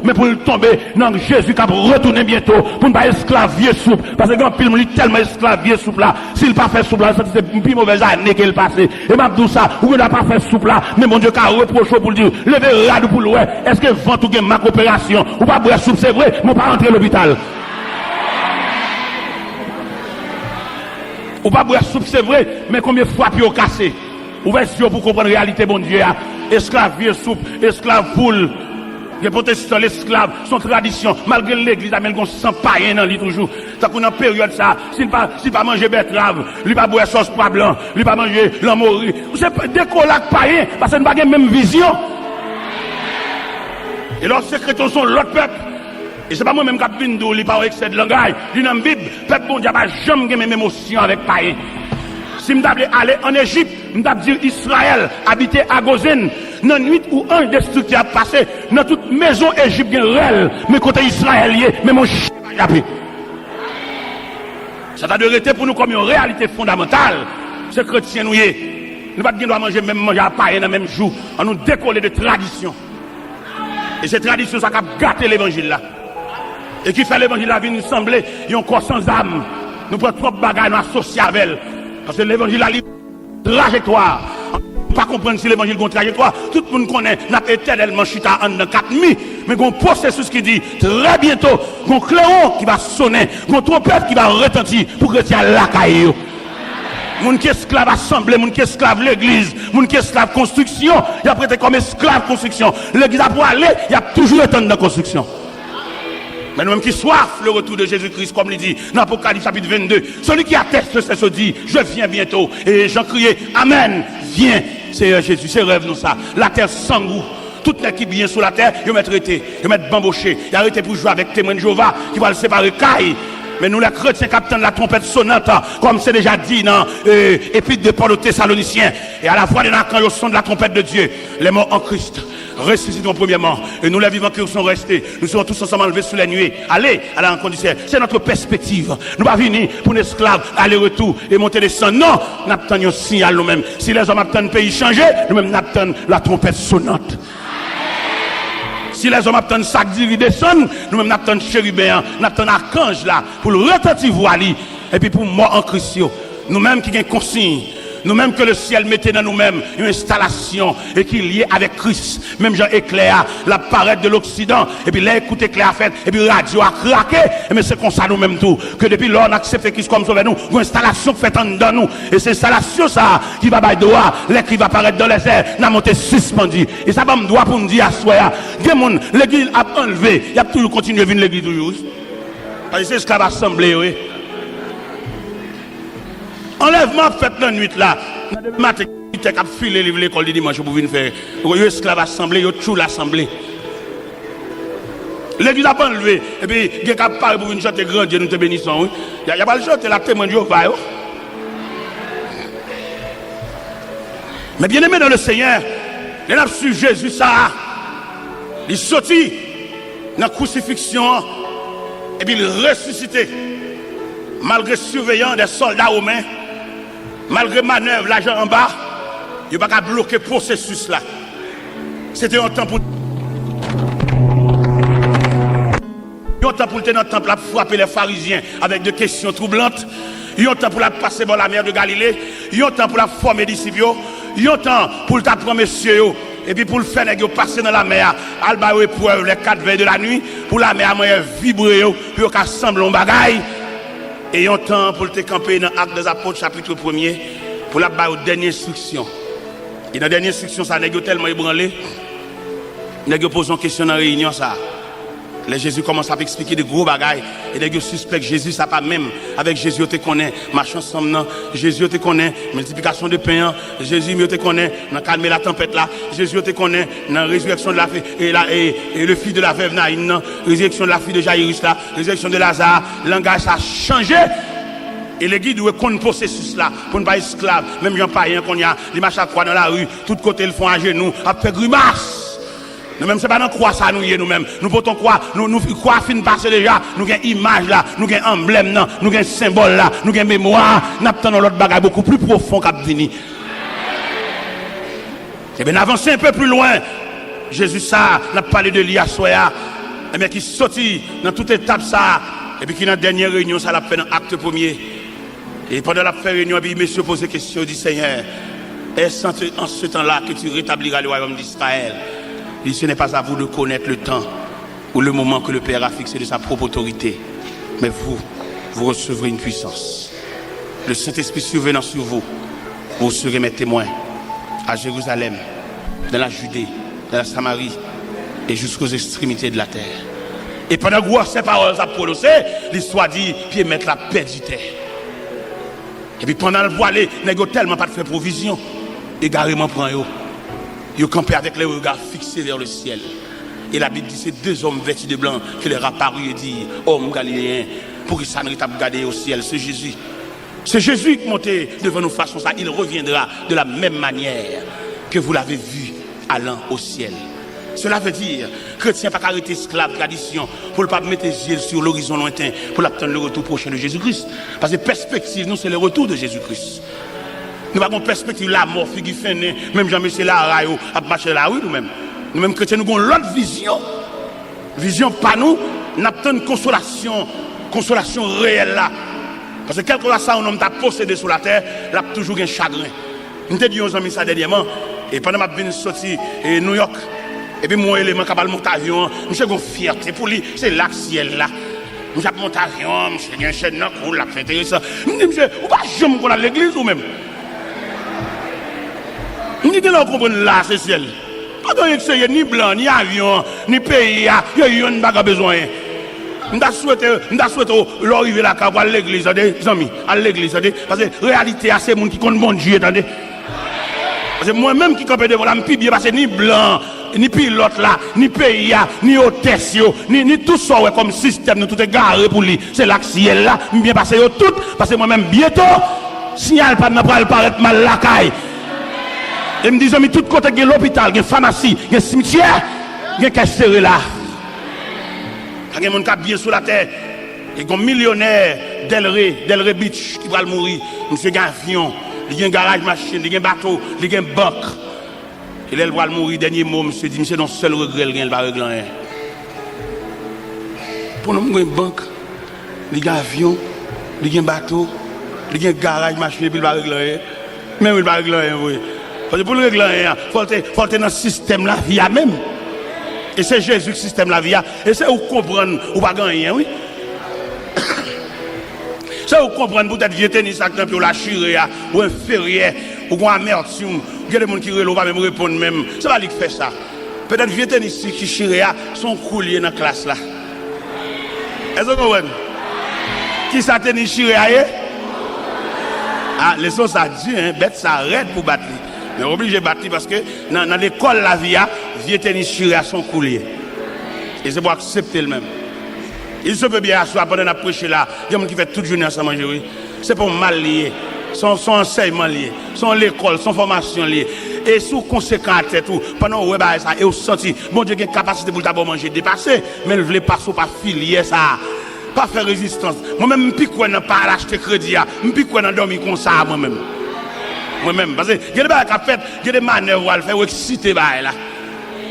Mais pour tomber dans Jésus qui va retourner bientôt pour ne pas esclavier souple parce que quand il est tellement esclavier souple là s'il n'a pas fait souple là c'est une plus mauvaise année qu'il passe et m'a dit ça ou il n'a pas fait souple là mais mon Dieu qui a reproché pour dire levez rade pour l'ouest est-ce que vent ou ma coopération ou pas boire soupe c'est vrai mais pas rentrer à l'hôpital ou pas boire soupe c'est vrai mais combien de fois puis au cassé ouvrez les yeux pour comprendre la réalité mon Dieu esclavier souple esclave poule. Les protestants, l'esclave, son tradition, malgré l'église, il ne sent pas rien dans lui toujours. Ça qu'on a une période ça, s'il pas manger betterave, il pas boire sauce pois blanc, il pas manger l'amourie. C'est décollac pas rien, parce que nous n'avons pas la même vision. Et leurs secrétaires sont l'autre peuple. Et c'est pas moi-même qui ai vu il pas excès de langage. Il dans la Bible, peuple bon Dieu n'a jamais eu même émotion avec païen. Si je devais aller en Égypte, je devais dire Israël habitait à Gozen. Dans nuit où un destructeur a passé, dans toute maison égyptienne réelle, mais côté israélien, mais mon chien va y ça a de rester pour nous comme une réalité fondamentale. C'est chrétien nous y est. Nous ne pouvons pas manger même manger à païen dans le même jour. On nous décoller de tradition. Et cette tradition, ça a gâté l'évangile là. Et qui fait l'évangile là, vient nous sembler, il y a un corps sans âme. Nous prenons trop de bagages, nous associés avec elle. Parce que l'évangile a une trajectoire. Pas comprendre si l'évangile a une trajectoire. Tout le monde connaît, n'a pas éternellement chita en 4 nuits. Mais il y a un processus qui dit très bientôt, il y a un clairon qui va sonner, il y a une trompette qui va retentir pour que tu aies la caille. Moun qui esclave assemblée, moun qui esclave l'église, moun qui esclave construction, il a prêté comme esclave construction. L'église a pour aller, il y a toujours été dans la construction. Mais nous-mêmes qui soif le retour de Jésus-Christ, comme il dit dans l'Apocalypse chapitre 22, celui qui atteste c'est ce dit, je viens bientôt. Et Jean criait, Amen, viens, Seigneur Jésus, c'est rêve nous ça. La terre sans goût. Toute l'équipe vient sur la terre, ils mettent traité, ils mettent bamboché, ils arrêtent pour jouer avec témoin de Jéhovah, qui va le séparer caille. Mais nous, les chrétiens, capitaine de la trompette sonnante, comme c'est déjà dit dans l'Épître de Paul aux Thessaloniciens, et à la fois, quand ils son de la trompette de Dieu, les morts en Christ ressusciteront premièrement, et nous, les vivants qui sont restés, nous serons tous ensemble enlevés sous les nuées. Allez à la rencontre du ciel. C'est notre perspective. Nous ne pas venir pour un esclave, aller-retour et monter des sangs. Non, nous attendons un signal nous-mêmes. Si les hommes attendent le pays changer, nous-mêmes nous attendons la trompette sonnante. Si les hommes attendent sac d'iri descendre, nous-mêmes nous attendons chérubin, nous attendons archange là, pour le retentir voile, et puis pour mort en Christ. Nous-mêmes qui avons consigne, nous-mêmes que le ciel mettait dans nous-mêmes une installation et qui est liée avec Christ. Même Jean éclair, la parade de l'Occident, et puis là, écoute éclair fait, et puis radio a craqué, mais c'est comme ça nous-mêmes tout, que depuis lors on accepte Christ comme sauveur nous, une installation faite en dedans nous, et c'est installation ça, qui va bailler droit, l'écrit va apparaître dans les airs, n'a monté suspendu, et ça va me droit pour me dire à soi, l'église a enlevé, il y a toujours continué à venir l'église toujours. Parce que c'est ce qu'on va assembler, oui. Enlèvement fait la nuit là. Matin, qui a filé l'école du dimanche pour venir faire. Vous esclaves assemblée, vous tout l'assemblée. L'église a pas enlevé. Et puis, il y a parlé pour venir chanter grand Dieu, nous te bénissons. Il n'y a pas le chanter la témoin de Jéhovah. Mais bien aimé dans le Seigneur, il a su Jésus ça. Il sortit dans la crucifixion et puis il ressuscité. Malgré surveillance des soldats romains, malgré manœuvre, l'argent en bas, il n'y a pas qu'à bloquer le processus là. C'était un temps pour. Il y a un temps pour le tenir dans le temple à frapper les pharisiens avec des questions troublantes. Il y a un temps pour la passer dans la mer de Galilée. Il y a un temps pour la former disciples. Il y a un temps pour t'apprendre messieurs. Et puis pour le faire passer dans la mer, alba épreuve les 4 veilles de la nuit, pour la mer vibrer, puis qu'à sembler un bagaille. Et il y a un temps pour te camper dans l'Acte des Apôtres, chapitre 1er, pour la dernière instruction. Et dans la dernière instruction, ça n'est tellement ébranlé, il y a posé une question dans la réunion. Ça. Les Jésus commence à expliquer des gros bagailles. Et les gens suspectent Jésus, ça pas même. Avec Jésus, te connaît. Marche ensemble, non. Jésus, te connaît. Multiplication de pain. Jésus, te connaît. Dans calmer la tempête là. Jésus, te connaît. Dans la résurrection de la fille. Et le fils de la veuve Naïn, non. Résurrection de la fille de Jairus là. Résurrection de Lazare. Le langage a changé. Et les guides doivent connaître le processus là. Pour ne pas être esclave. Même gens païens qu'on y a. Les marches à croix dans la rue. Tout côté, ils font à genoux. À faire grimace. Nous-mêmes, c'est pas dans quoi ça nous y est nous-mêmes. Nous potons quoi, nous quoi fin passer déjà. Nous avons image là, nous avons emblème là, nous avons symbole là, nous avons mémoire. Nous avons l'autre bagage beaucoup plus profond qu'à venir. Et bien, avancer un peu plus loin. Jésus, ça, n'a parlé de l'IA Soya. Et bien, qui sortit dans toute étape ça. Et puis, qui dans la dernière réunion, ça l'a fait dans l'acte premier. Et pendant la réunion, puis, monsieur pose la question, dit Seigneur, est-ce en ce temps-là que tu rétabliras le royaume d'Israël? Et ce n'est pas à vous de connaître le temps ou le moment que le Père a fixé de sa propre autorité. Mais vous recevrez une puissance. Le Saint-Esprit survenant sur vous, vous serez mes témoins à Jérusalem, dans la Judée, dans la Samarie et jusqu'aux extrémités de la terre. Et pendant que ces paroles ont prononcé, l'histoire dit, puis mettre la paix du terre. Et puis pendant le voilé, il n'y a tellement pas de faire provision. Égarément prend eux. Ils campaient avec les regards fixés vers le ciel. Et la Bible dit, c'est deux hommes vêtus de blanc qui leur apparut et dit, homme galiléen, pour qu'ils s'en regardent au ciel, c'est Jésus. C'est Jésus qui montait devant nous façon ça. Il reviendra de la même manière que vous l'avez vu allant au ciel. Cela veut dire, chrétien pas arrêter esclave tradition pour ne pas mettre les yeux sur l'horizon lointain pour attendre le retour prochain de Jésus-Christ. Parce que perspective, nous, c'est le retour de Jésus-Christ. Nous n'avons pas perspective la mort, qui fait même Jean-Michel Larayo à marcher la rue nous-mêmes. Nous-mêmes chrétiens, nous avons l'autre vision. Vision pas nous, nous avons une consolation réelle là. Parce que quel que soit ça, un homme t'a possédé sur la terre, il a toujours un chagrin. Nous te dit aux amis ça dernièrement, et pendant que je suis sorti à New York, et puis mon élément qui a monté avion, je suis fierté pour lui, c'est là le ciel là. Je suis monté avion, je suis un chaîne dans le cou, c'est intéressant. Je me dis, monsieur, vous ne pouvez pas jamais qu'on a l'église ou même. Je me dis, là, vous comprenez là, c'est ciel. Pas de ni blanc, ni avion, ni pays, il y a une bague à besoin. Je souhaite l'arrivée là, à l'église, les amis, à l'église, parce que la réalité, c'est les gens qui comptent bon Dieu, attendez. Parce que moi-même qui campé devant la bien parce que ni blanc, ni pilote là, ni pays, ni hôtesse, ni tout ça comme système, nous tout est garé pour lui. C'est là que ciel là, bien passé tout, parce que moi-même bientôt, signal pas de paraître mal la caille. Et me disent, mais tout côté, il y a l'hôpital, il y a pharmacie, il y a cimetière, il y a caisse serré là. Il y a des gens qui sont bien sur la terre. Il y a un millionnaire Delray Beach qui va mourir. Monsieur Gavion, il y a un garage machine, il y a un bateau, il y a une banque. Il va mourir, dernier mot, monsieur dit, monsieur, non seul regret, il va régler rien. Pour nous, il y a une banque, il y a un avion, il y a un bateau, il y a un garage machine, il va régler rien. Même il va régler rien, oui. Parce que pour le régler rien, il faut être dans le système la vie même. Et c'est Jésus le système la vie. Et c'est où comprendre ou pas gagner, oui. C'est où comprendre peut-être vieux tennis pour la chirée ou inférieur ou un amertume. Il y a des gens qui ne vont pas même répondre même. C'est pas lui qui fait ça. Peut-être vieux tennis qui chirée sont couliers dans la classe là. Est-ce que vous comprenez? Qui ça tennis chirée? Ah, les choses ça dit, hein, bête ça arrête pour battre. Mais obligé de battre parce que dans l'école la vie, vieux tennis chiré à son coulier. Et c'est pour accepter le même. Il se peut bien asseoir pendant la prêche là. Il y a des gens qui font toute journée ensemble manger, oui. C'est pour mal lié. Son enseignement lié. Son l'école, son formation liée. Et sous conséquent à tête, pendant que vous avez ça, et vous sentez, bon Dieu, il y a une capacité pour d'abord manger dépassé, mais vous ne voulez pas filier ça. Pas faire résistance. Moi-même, je ne peux pas acheter crédit. Je ne peux pas dormir comme ça moi-même. Moi-même, parce que il y a des choses qui fait, il y a des manœuvres à faire, exciter là.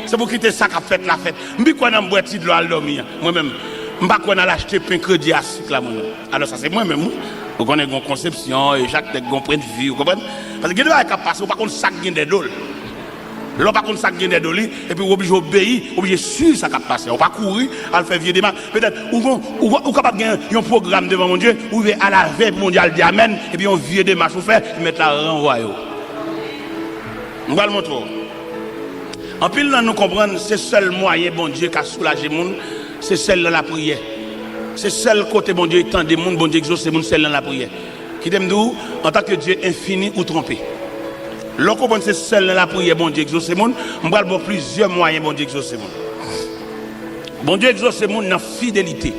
C'est pour quitter ça qu'a fait la fête. Je ne peux pas boire de l'eau à dormir. Moi-même, je ne peux pas acheter pain crédit à sucre là moi-même. Alors ça c'est moi-même. Vous connaissez une conception et chaque tête un point de vue, vous comprenez? Parce que il y a des choses qui passent, pas contre ça qui des dollars. Là pas contre ça qui des dollars et puis obligé obéir, obligé suivre ça qui passe. On pas courir, à le faire vieux démarche. Peut-être ou capable gagner un programme devant mon Dieu, ou à la veille mondiale dit amen et puis on vieux démarche vous faire mettre la renvoyer. On va le montrer. En pile, nous comprenons, c'est le seul moyen, bon Dieu, qui a soulagé le monde, c'est celle de la prière. C'est seul côté, bon Dieu, étend des mondes, bon Dieu, exauce, c'est celle de la prière. Qui t'aime d'où, en tant que Dieu infini ou trompé. L'on comprend, c'est celle de la prière, bon Dieu, exauce, c'est monde, on va avoir plusieurs moyens, bon Dieu, exauce, c'est monde. Bon Dieu, exauce, c'est monde dans fidélité.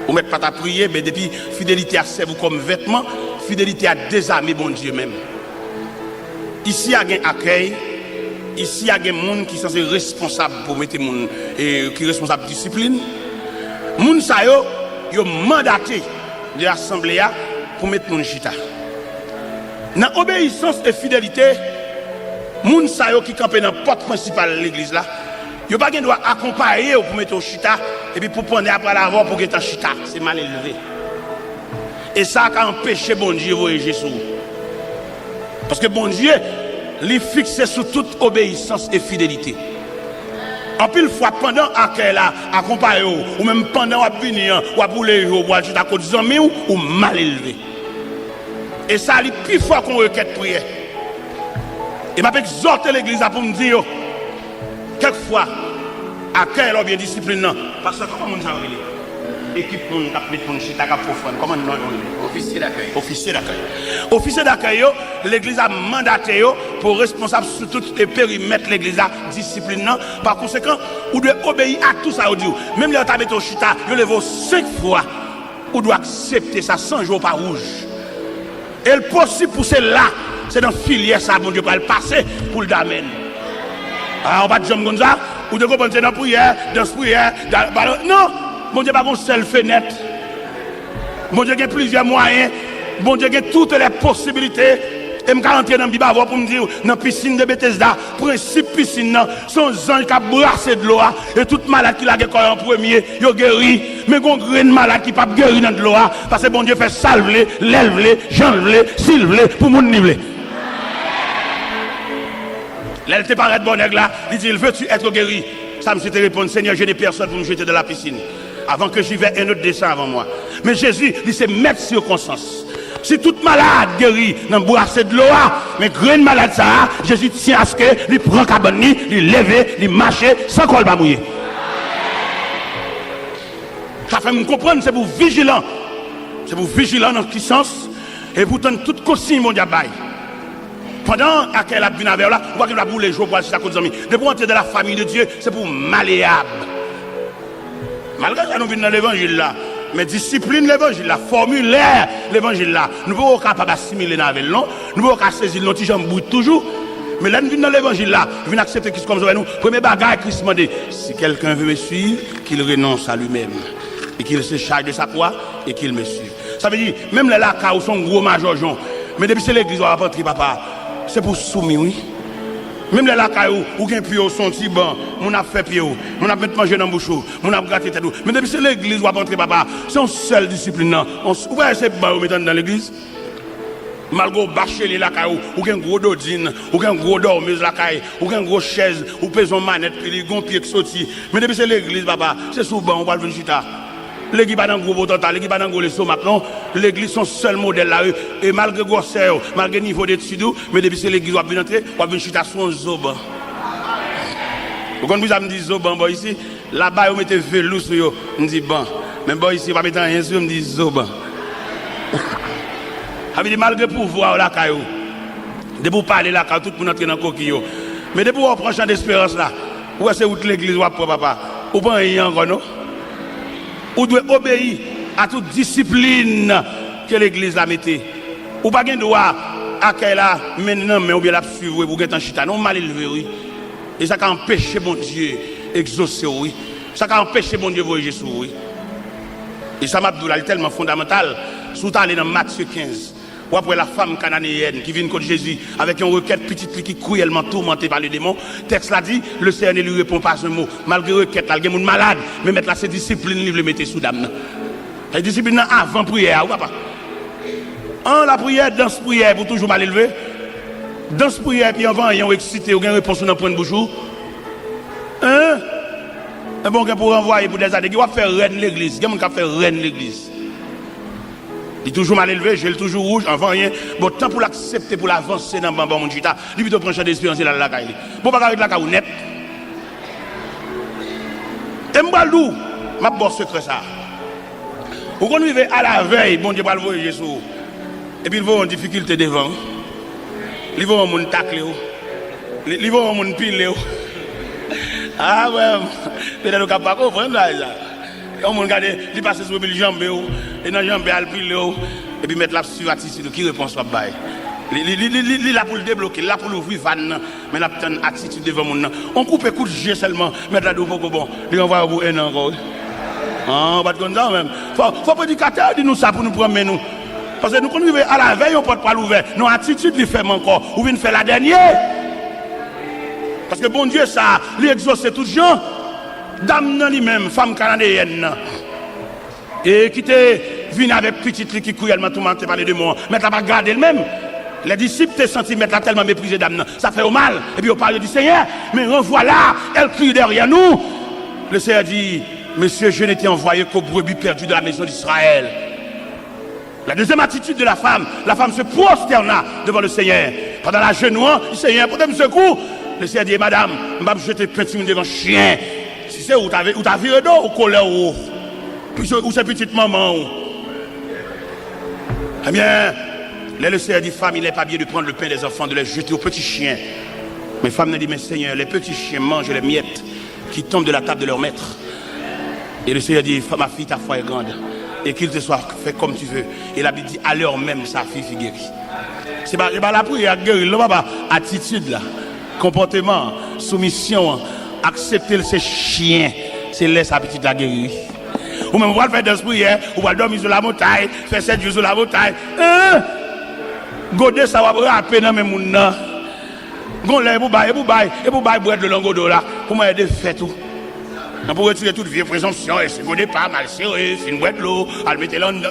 Vous ne mettez pas ta prière, mais depuis, fidélité à servir comme vêtement, fidélité à désarmer, bon Dieu, même. Ici, il y a un accueil. Ici, il y a des gens qui sont responsables pour mettre les gens qui sont responsables de discipline. Les gens qui ont mandaté de l'Assemblée pour mettre les gens chita. Dans l'obéissance et fidélité, les gens qui campent dans la porte principale de l'église, ils n'ont pas le droit d'accompagner pour mettre les chita et puis pour prendre après l'avoir pour mettre les chita. C'est mal élevé. Et ça a empêché bon Dieu de voyager Jésus. Parce que bon Dieu, les fixer sur toute obéissance et fidélité. En pile fois, pendant qu'elle a accompagné, ou même pendant qu'elle a venir, ou à bouler, ou à juste à côté des amis, ou mal élevé. Et ça, c'est plus fort qu'on requête prière. Et je vais exhorter l'église pour me dire, quelquefois, à quelle heure bien discipline, parce que comment on s'en équipe pour mettre chita profane. Comment nous officier d'accueil. Officier d'accueil. Officier d'accueil, l'église a mandaté pour responsable sur tout le périmètre de l'église a discipline. Par conséquent, vous devez obéir à tout ça. Même les avez au chita, vous levez 5 fois. Vous devez accepter ça 100 jours par rouge. Et le possible pour cela, c'est dans filière ça, mon Dieu, pour le passer pour le damen. Alors, on va dire comme ça, vous devez comprendre dans la prière, dans la prière, non! Bon Dieu, pas une seule fenêtre. Bon Dieu, il y a plusieurs moyens. Bon Dieu, il y a toutes les possibilités. Et je vais rentrer dans le Bible pour me dire, dans la piscine de Bethesda, principe piscine, son ange qui a brassé de l'eau. Et toute malade qui l'a guéri en premier, il a guéri. Mais il y a un grain de malade qui n'a pas guéri dans de l'eau. Parce que bon Dieu fait salver, l'élève, j'enlève, s'ilver, pour mon niveau. Là, elle te paraît bon là, il dit, veux-tu être guéri? Ça me te répond, Seigneur, j'ai des personnes pour me jeter de la piscine. Avant que j'y vais, un autre descend avant moi. Mais Jésus, il s'est mettre sur conscience. Si toute malade guérit dans le boisson de l'eau, mais grain malade ça, Jésus tient à ce qu'il prend cabane, il lève, il marche, sans qu'on va mouiller. Ça fait me comprendre, c'est pour vigilant. C'est pour vigilant dans ce sens. Et pourtant, toute consigne, mon diable. Pendant qu'elle a bien avec là, on voit qu'il va bouler les jours pour aller à côté des amis. De pour entrer dans la famille de Dieu, c'est pour malléable. Malgré ça, nous venons dans l'évangile là. Mais discipline l'évangile là, formulaire l'évangile là. Nous ne pouvons pas capable assimiler avec non. Nous ne pouvons pas saisir nos petits jambes toujours. Mais là, nous venons dans l'évangile là. Nous venons accepter Christ comme ça. Nous, premier bagage, Christ m'a dit, si quelqu'un veut me suivre, qu'il renonce à lui-même. Et qu'il se charge de sa croix et qu'il me suive. Ça veut dire, même les lacas où sont gros major Jean. Mais depuis que c'est l'église, on va pas rentrer, papa. C'est pour soumis, oui. Même les lacailles ou bien pied son petit banc, on a fait pied, on a mis manger dans la bouche, on a gratté tête. Mais depuis c'est l'église, on va rentrer, papa. C'est une seule discipline. Vous voyez ces bancs mettant dans l'église? Malgré bâcher les lacailles, ou bien gros dodine, ou bien gros dormeuse lacaille, ou bien gros chaise, ou pesons manette, puis les gros pieds qui sortent. Mais depuis c'est l'église, papa, c'est sous banc, on va venir chita. L'église pas dans gros total, l'église pas dans gros les sauts maintenant. L'église son seul modèle là et malgré grosseur, malgré niveau d'études, mais depuis c'est l'église va venir entrer, va venir chita son zoban. Vous comprenez vous me dit zoban bon ici, là-bas on mettez velours sur yo, on dit bon. Mais bon ici va mettre rien sur me dit zoban. Avait dit malgré pouvoir là caillou. De pour parler là quand tout le monde entre dans coquillot. Mais de pour prendre champ d'espérance là. Où est-ce que l'église va pour papa? Ou pas rien encore non? Ou doit obéir à toute discipline que l'église a mettée. Ou pas de droit à qu'elle a maintenant, mais ou bien la suivre pour être en chita. Non, mal élevé, oui. Et ça a empêché mon Dieu exaucer, oui. Ça a empêché mon Dieu voir Jésus, oui. Et ça m'a dit tellement fondamental. Surtout aller dans Matthieu 15. Ou après la femme cananéenne qui vient contre Jésus avec une requête petite qui est cruellement tourmentée par les démons. Le texte l'a dit, le Seigneur ne lui répond pas un mot. Malgré la requête, il y a des gens malades, mais mettre là ces disciplines, il le mettait sous dame. La discipline avant prière, ou pas? La prière, dans ce prière pour toujours mal élevé. Dans ce prière, puis avant, il y a excité, ou une réponse dans le point de bouche. Hein? Un bon pour renvoyer pour des années, qui va faire reine l'église. Il y a des gens qui faire reine l'église. Il est toujours mal élevé, j'ai le toujours rouge, avant rien. Bon, tant pour l'accepter, pour l'avancer dans le bambam, mon chita, lui plutôt prendre champ d'espérance, il a la caille. Bon, pas avec la caille net. Et m'balou, m'a bon secret ça. Ou qu'on arrive à la veille, bon Dieu va le voir Jésus. Et puis il va en difficulté devant. Il va en monde tacler. Il va en monde pile. Ah ouais, peut-être qu'on pas comprendre ça. On monde regarde, il passe sur les jambes et dans les jambes al pile et puis mettre la sur attitude qui répond soit bail. Il là pour le débloquer, là pour l'ouvrir van, mais la petite attitude devant mon. On coupe coup de jet seulement, mettre la dos pour bon. Il envoie au bout un encore. Ah, pas comme ça même. Faut prédicateur dire nous ça pour nous promener nous. Parce que nous quand nous arrivons à la veille, on porte pas l'ouvert. Nos attitudes les fait encore. Ou vient faire la dernière. Parce que bon Dieu ça, lui exauce tout gens. Dame nan lui-même, femme canadienne. Et qui était venu avec petite qui couille, elle m'a tout menté par les deux mots. Mais t'as pas gardé le même. Les disciples te senti mettre tellement méprisé dame. Ça fait au mal. Et puis on parle du Seigneur. Mais revoilà, elle crie derrière nous. Le Seigneur dit, Monsieur, je n'étais envoyé qu'aux brebis perdues de la maison d'Israël. La deuxième attitude de la femme se prosterna devant le Seigneur. Pendant la genouant, le Seigneur, pour me secouer, le Seigneur dit, Madame, je vais jeter peinture devant chien. Si c'est où t'as viré d'eau ou colère ou c'est petite maman. Eh bien, le Seigneur dit, femme, il n'est pas bien de prendre le pain des enfants, de les jeter aux petits chiens. Mais femme ne dit, mais Seigneur, les petits chiens mangent les miettes qui tombent de la table de leur maître. Et le Seigneur dit, ma fille, ta foi est grande. Et qu'il te soit fait comme tu veux. Et la Bible dit, à l'heure même, sa fille fut guérie. C'est pas la prière guérie, là, pas attitude, là, comportement, soumission, accepter ces chiens, c'est laisser sa petite la guérir. Ou même, on va faire des prières, on va dormir sur la montagne, faire 7 jours sur la montagne. Godé, ça va rappeler dans mes mouns. Gonlé, et pour boire de l'angodo là, pour moi, aider faire tout. On peut retirer toute vieille présomption, et c'est godé pas mal serré, c'est une boîte de l'eau, à le mettre là dedans.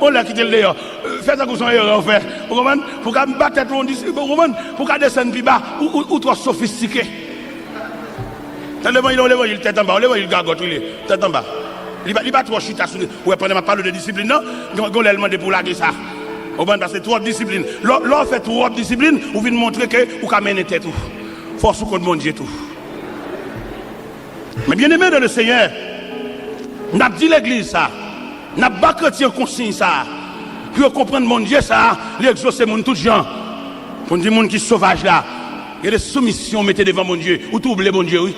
On l'a quitté le dehors. Faites ça comme son erreur, fait. Vous comprenez? Pour qu'elle batte tête, on dit, vous comprenez? Pour qu'elle descende plus bas, ou trop sophistiqué. Tellement il enlève il tête en bas, il gargote, il est tête en bas. Il va trop chita sur lui. Ouais, pendant ma parole de discipline, non? On l'a demandé pour laguer ça. Au moins, parce que trop de discipline. L'on fait trop de discipline, vous venez montrer que vous pouvez mener tête tout. Force contre mon Dieu tout. Mais bien aimé dans le Seigneur, n'a dit l'église ça, n'a pas chrétien consigne ça, pour comprendre mon Dieu ça, l'exaucer mon tout gens, pour dire mon qui sauvage là, il y a des soumissions mettez devant mon Dieu, ou tout oubliez mon Dieu, oui.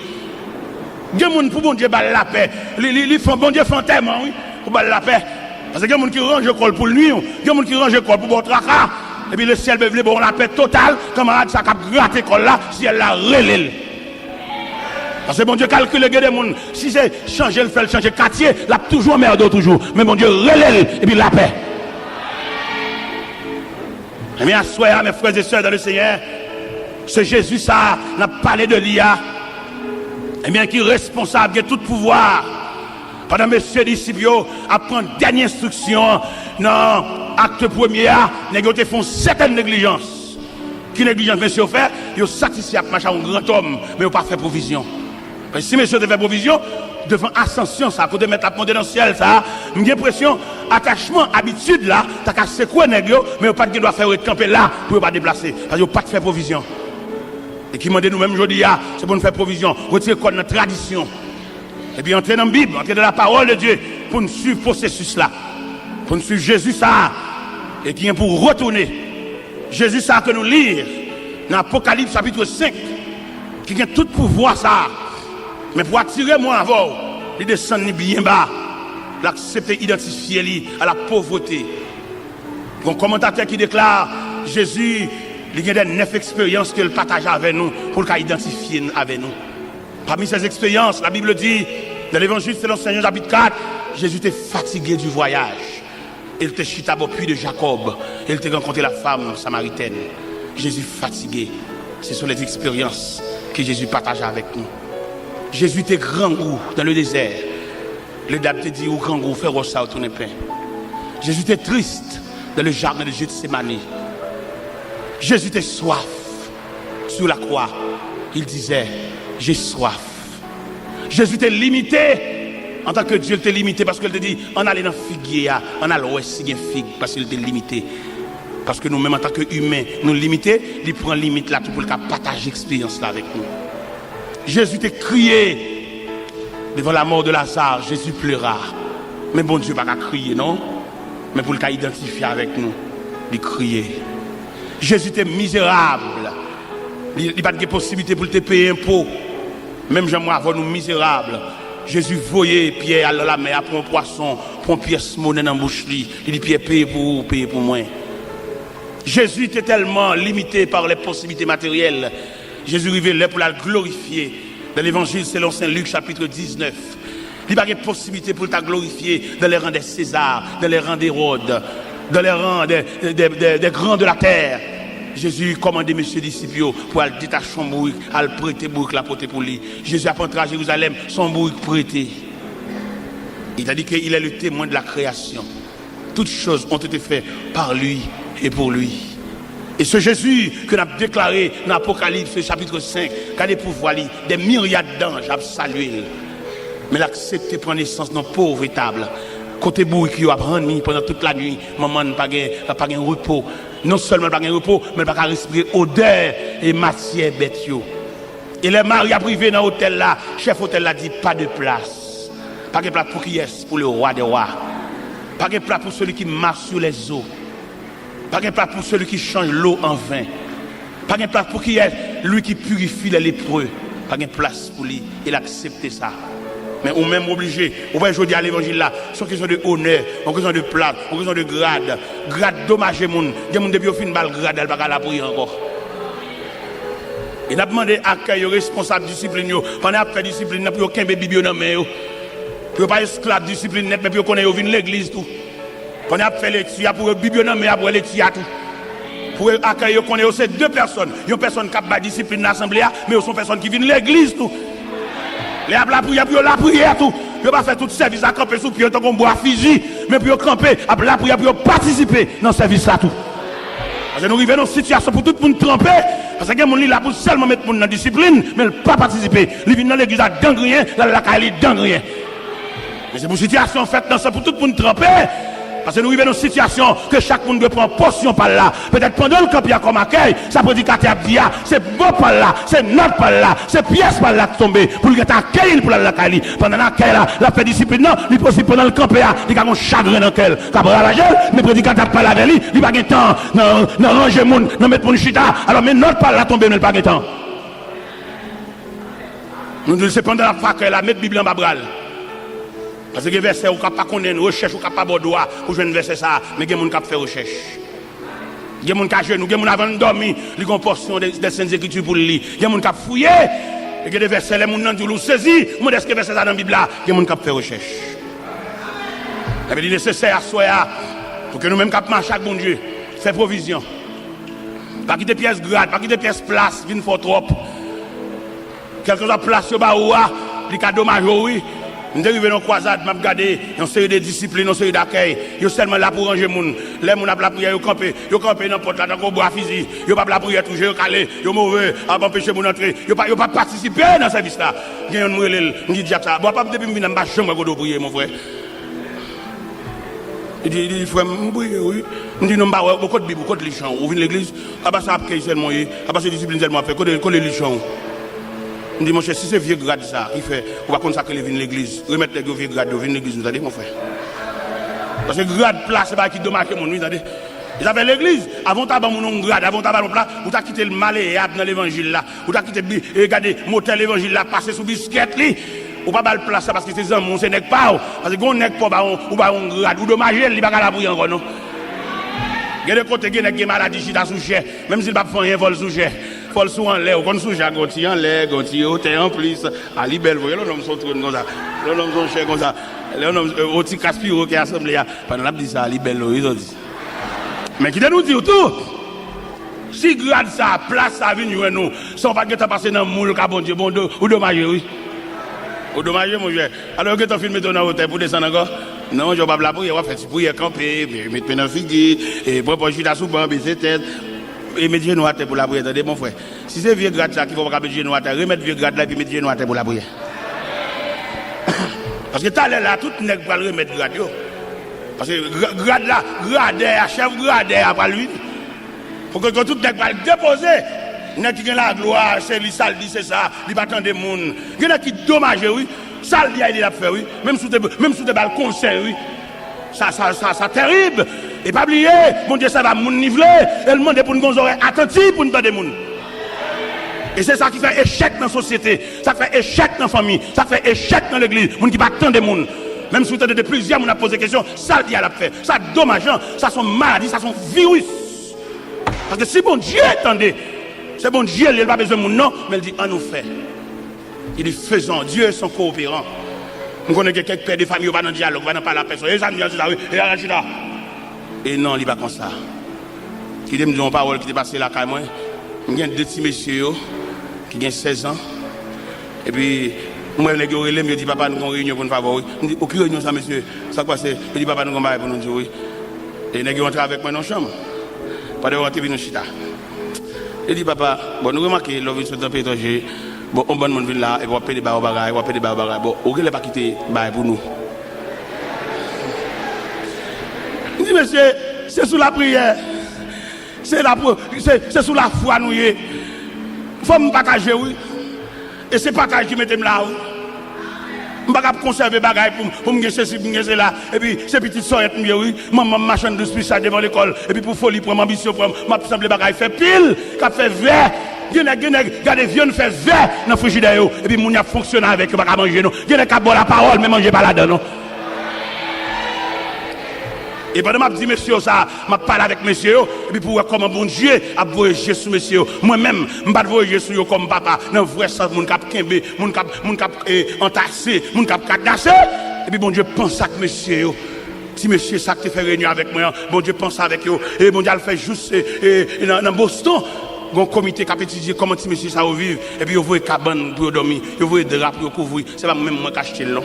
Il y a des gens pour mon Dieu balle la paix, ils font bon Dieu fantôme, oui, pour balle la paix. Parce qu'il y a des gens qui rangent le col pour lui, il y a des gens qui rangent le col pour votre tracas, et puis le ciel veut bon la paix totale, camarade, ça cap gratter col là, si elle la relève. Parce que mon Dieu calcule les gens, si c'est changer le fait, changer quartier, là toujours merde toujours. Mais mon Dieu relève et puis la paix. Eh bien, soyez mes frères et sœurs dans le Seigneur, ce Jésus ça n'a parlé de l'IA. Eh bien, qui est responsable de tout pouvoir. Pendant messieurs disciples apprendre dernière instruction, non, acte premier, les gens font certaines négligences. Qui négligence monsieur fait, ils satisfait à marcher un grand homme, mais ils n'ont pas fait provision. Si monsieur devait provision, devant ascension, ça, pour te mettre à monter dans le ciel, ça, j'ai l'impression, attachement, habitude là, t'as qu'à secouer négro, mais pas de doit faire camper là pour ne pas déplacer. Parce que pas de faire provision. Et qui m'a dit nous-mêmes aujourd'hui, c'est pour nous faire provision, retirer quoi notre tradition. Et puis entrer dans la Bible, entrer dans la parole de Dieu, pour nous suivre le processus là. Pour nous suivre Jésus ça, et qui est pour retourner. Jésus ça que nous lire dans Apocalypse chapitre 5, qui a tout pouvoir ça. Mais pour attirer moi avant, il descend bien bas, l'accepter, identifier lui à la pauvreté. Un commentateur qui déclare Jésus, il y a des 9 expériences qu'il partage avec nous pour qu'il identifie avec nous. Parmi ces expériences, la Bible dit, dans l'évangile selon Saint Jean chapitre 4, Jésus était fatigué du voyage. Il était chita au puits de Jacob. Il était rencontré la femme samaritaine. Jésus fatigué. Ce sont les expériences que Jésus partage avec nous. Jésus était grand goût dans le désert. Le diable te dit au grand goût, faire ça au tourner pain. Jésus était triste dans le jardin de Gethsémani. Jésus était soif sur la croix. Il disait, j'ai soif. Jésus était limité en tant que Dieu était limité parce qu'il te dit, on allait dans figuier, on allait ouest si figue parce qu'il était limité. Parce que nous-mêmes en tant qu'humains, nous limités, il prend limite là tout pour le partager l'expérience là avec nous. Jésus t'a crié Devant la mort de Lazare, Jésus pleura. Mais bon Dieu va pas crier, non? Mais pour le cas identifier avec nous, il criait. Jésus était misérable. Il n'y a pas de possibilité pour te payer un impôt. Même j'aimerais avoir nous misérables. Jésus voyait Pierre à la mer, pour un poisson, pour une pièce monnaie dans la bouche. Il dit Pierre, paye pour moi. Jésus était tellement limité par les possibilités matérielles. Jésus révélait pour la glorifier. Dans l'évangile selon Saint Luc, chapitre 19. Il n'y a pas de possibilité pour la glorifier dans les rangs des Césars, dans les rangs d'Hérode, dans les rangs des grands de la terre. Jésus commandait mes disciples pour aller détacher son bourrique, aller prêter bourrique la porter pour lui. Jésus a entré à Jérusalem, son bourrique prêté. Il a dit qu'il est le témoin de la création. Toutes choses ont été faites par lui et pour lui. Et ce Jésus que nous avons déclaré dans l'Apocalypse chapitre 5, quand des pouvoirs, des myriades d'anges ont salué. Mais l'accepter prendre naissance dans pauvre table. Côté bourrique qui a pris pendant toute la nuit, maman n'a pas de repos. Non seulement pas de repos, mais pas de respirer odeur et matière bête. Et les maris privés dans l'hôtel là, chef hôtel là dit pas de place. Pas de place pour qui est, pour le roi des rois. Pas de place pour celui qui marche sur les eaux. Pas de place pour celui qui change l'eau en vin. Pas de place pour qui est, lui qui purifie les lépreux. Pas de place pour lui. Il accepte ça. Mais on même obligé, on va aujourd'hui à l'évangile là, sur question de honneur, en question de place, en question de grade. Grade dommage des gens. Des gens depuis au fin de balle grade, elle va pas la prier encore. Il a demandé à accueil responsable discipline, pendant après discipline, pour aucun bébé dans main, pour pas esclave discipline net, mais pour qu'on ait vu l'église tout. Pendant après lecture, pour bébé dans main, pour lecture tout. Pour accueillir qu'on ait aussi deux personnes, une personne qui a discipline dans l'assemblée, mais aussi une personne qui vient de l'église tout. Les la prière, pour la prière tout. Vous pas faire tout service à camper sous pied tant qu'on boit fusil, mais pour camper, à la prière pour participer dans ce service là tout. Parce que nous arrivons dans une situation pour tout le monde tremper, parce que les gens là pour seulement mettre dans la discipline, mais ne pas participer. Ils viennent dans l'église à rien, dans la caille rien. Mais c'est pour une situation faite dans ça pour tout le monde tremper. Parce que nous vivons dans une situation que chaque monde doit prendre portion par là. Peut-être pendant le camp, il y a comme accueil, ça prédicateur a dit, c'est bon par là, c'est notre par là, c'est pièce par là qui tombe. Pour lui accueillir pour la Cali. Pendant l'accueil là, la fait discipline, non, il possible pendant le camp, il y a un chagrin dans lequel, cabra la gel, mais prédicateur parle avec lui, il n'y a pas de temps, non, ranger moun, non, mettre mon chita. Alors, mais notre par là tombe, mais il n'y a pas de temps. Nous disons, c'est pendant la fac, là, mettre Bible en babral. Parce que les versets, on ne peut pas connaître, recherche, on ne peut pas avoir pour jouer un verset ça, mais il y a des gens qui font recherche. Il y a des gens qui font, il y a des gens qui avant de dormir, ils ont une portion des Saintes Écritures pour le lire. Il y a des gens qui fouillent, il y a des versets, les gens qui ont saisi, moi, est-ce que les versets dans la Bible là, il y a des gens qui font recherche. Il est nécessaire à soi, pour que nous-mêmes qui marchons avec bon Dieu, faire provision. Pas quitter pièces grade, pas quitter pièces place, vine fort trop. Quelque chose à place au bas, il y a dommage, oui. Nous sommes arrivés dans la croisade, nous avons regardé une série de disciplines, une série d'accueil. Ils sont seulement là pour ranger les gens. Les gens ont la prière, ils campent dans porte là, dans le bois physique. Ils n'ont pas la prière, toucher, ils calé, ils sont mauvais, ils ont empêché de entrer. Ils n'ont pas participé dans ce service là. Il y a un mourir, je dis ça. Bon, pas depuis que je ne suis pas prier, mon frère. Il dit, frère, je prie, oui. Je dis, non, je ne suis pas de Bible, je suis de l'église. Vous venez de l'église, ça a pris seulement, ça discipline seulement, fait, que les lichons. Je dis, mon cher, si c'est vieux grade ça, il fait, on va consacrer les vignes de l'église, remettre les vieux grades de l'église, vous avez mon frère. Parce que grade place, c'est pas qui dommage mon nuit, vous avez. Ils avaient l'église, avant d'avoir mon grade, avant d'avoir mon plat, vous avez quitté le malléable dans l'évangile là, vous avez quitté, regardez, motel l'évangile là, passé sous biscuit là, ou pas mal place parce que c'est ça, mon n'est pas, parce que on n'est pas, ou pas un grade, ou dommage, il va pas la prier encore, non. Il y a des côtés qui ont des maladies qui sont sous même s'ils ne font rien, vol sous vol sous en l'air, ou comme sous gonti en l'air, gonti au terre en plus, à libelle, vous voyez, l'homme sont trop comme ça, l'homme sont chers comme ça, l'homme au petit Caspiro qui est assemblé, pendant la dit ça, à libelle, ils ont dit. Mais qui nous dit tout, si grade ça, place ça, vient nous, sans pas que tu passes dans le moule, bon Dieu, bon Dieu, ou dommage, oui. Ou dommage, mon Dieu. Alors que tu filmes dans l'hôtel pour descendre encore. Non, je ne vais pas la prier, on va faire prier, camper, mettre dans le figuier, et prendre je suis là sous banc, baisser tête, et mettre genoux à terre pour la prière. Attendez, mon frère. Si c'est vieux grade ça, qu'il faut pas mettre genoux à terre, remettre vieux grade là, puis mettre genoux à terre pour la prière. Parce que t'as là, tout n'est pas le remettre grade. Parce que grade là, grade, chef grade après lui. Pour que tout n'est pas déposé. Il y a qui a la gloire, c'est lui, ça, c'est ça, il va attendre des gens. Il y a qui dommage, oui. Ça, il a fait, oui. Même sous des balcons, oui. Ça, terrible. Et pas oublier, mon Dieu, ça va nous niveler. Et le monde est pour nous oreilles attentives pour nous donner des gens. Et c'est ça qui fait échec dans la société. Ça fait échec dans la famille. Ça fait échec dans l'église. Moun qui pas tant de monde. Même si vous avez plusieurs, on a posé des questions. Ça, le diable a fait. Ça, dommageant. Ça, sont maladies. Ça, sont virus. Parce que si bon Dieu, attendez. C'est bon Dieu, il n'a pas besoin de monde, non. Mais il dit, on nous fait. Il dit, faisons. Dieu est son coopérant. On connaît quelques pères de famille, on va dans le dialogue, on va dans la personne. Et ça, nous dit, et non, il n'est pas comme ça. Il dit, une parole qui est passée là, quand même. Il y a deux petits messieurs qui ont 16 ans. Et puis, moi, je me dis, papa, nous avons une réunion pour nous favoriser. Je dis, aucune réunion, ça, monsieur. Ça, quoi, c'est. Je dis, papa, nous avons pour nous dire oui. Et ils ont rentré avec moi dans la chambre. Pas de rentrer dans le chita. Je dis, papa, bon, nous remarquons, l'homme sur le pétrolier. Bon, on va venir là, et on va payer des barres au bagage, on va payer des barres au bagage. Bon, on ne va pas quitter les pour nous. Je dis, monsieur, c'est sous la prière. C'est sous la foi, nous. Il faut me partager, oui. Et c'est partage qui mettez là, oui. Je ne vais pas conserver les bagages pour me gagner ceci, pour me gagner là. Et puis, ces petites soeurs, oui. Maman, marchande de spécial devant l'école. Et puis, pour folie, pour ambition, pour ma semble bagages, fait pile, qui fait vert. Regardez, vieux, nous fait vert dans le frigidaire. Et puis, moun a fonctionné avec eux, pas manger, non. Il y a qui boire la parole, mais manger pas là-dedans, non. Et pendant que je dis, monsieur, ça, je parle avec monsieur, et puis pour voir comment bon Dieu a voyagé sur monsieur. Moi-même, je ne vais pas voyager sur eux comme papa. Dans le vrai sens, mon cap kembe, mon cap entassé, mon cap cadassé. Et puis bon Dieu pense à monsieur. Si monsieur, ça te fait réunion avec moi, bon Dieu pense avec eux. Et bon Dieu le fait juste dans Boston. Un comité qui a étudié comment si monsieur ça vivre. Et puis, vous voyez cabane pour dormir, vous voyez drap pour couvrir. C'est pas même moi qui achète là.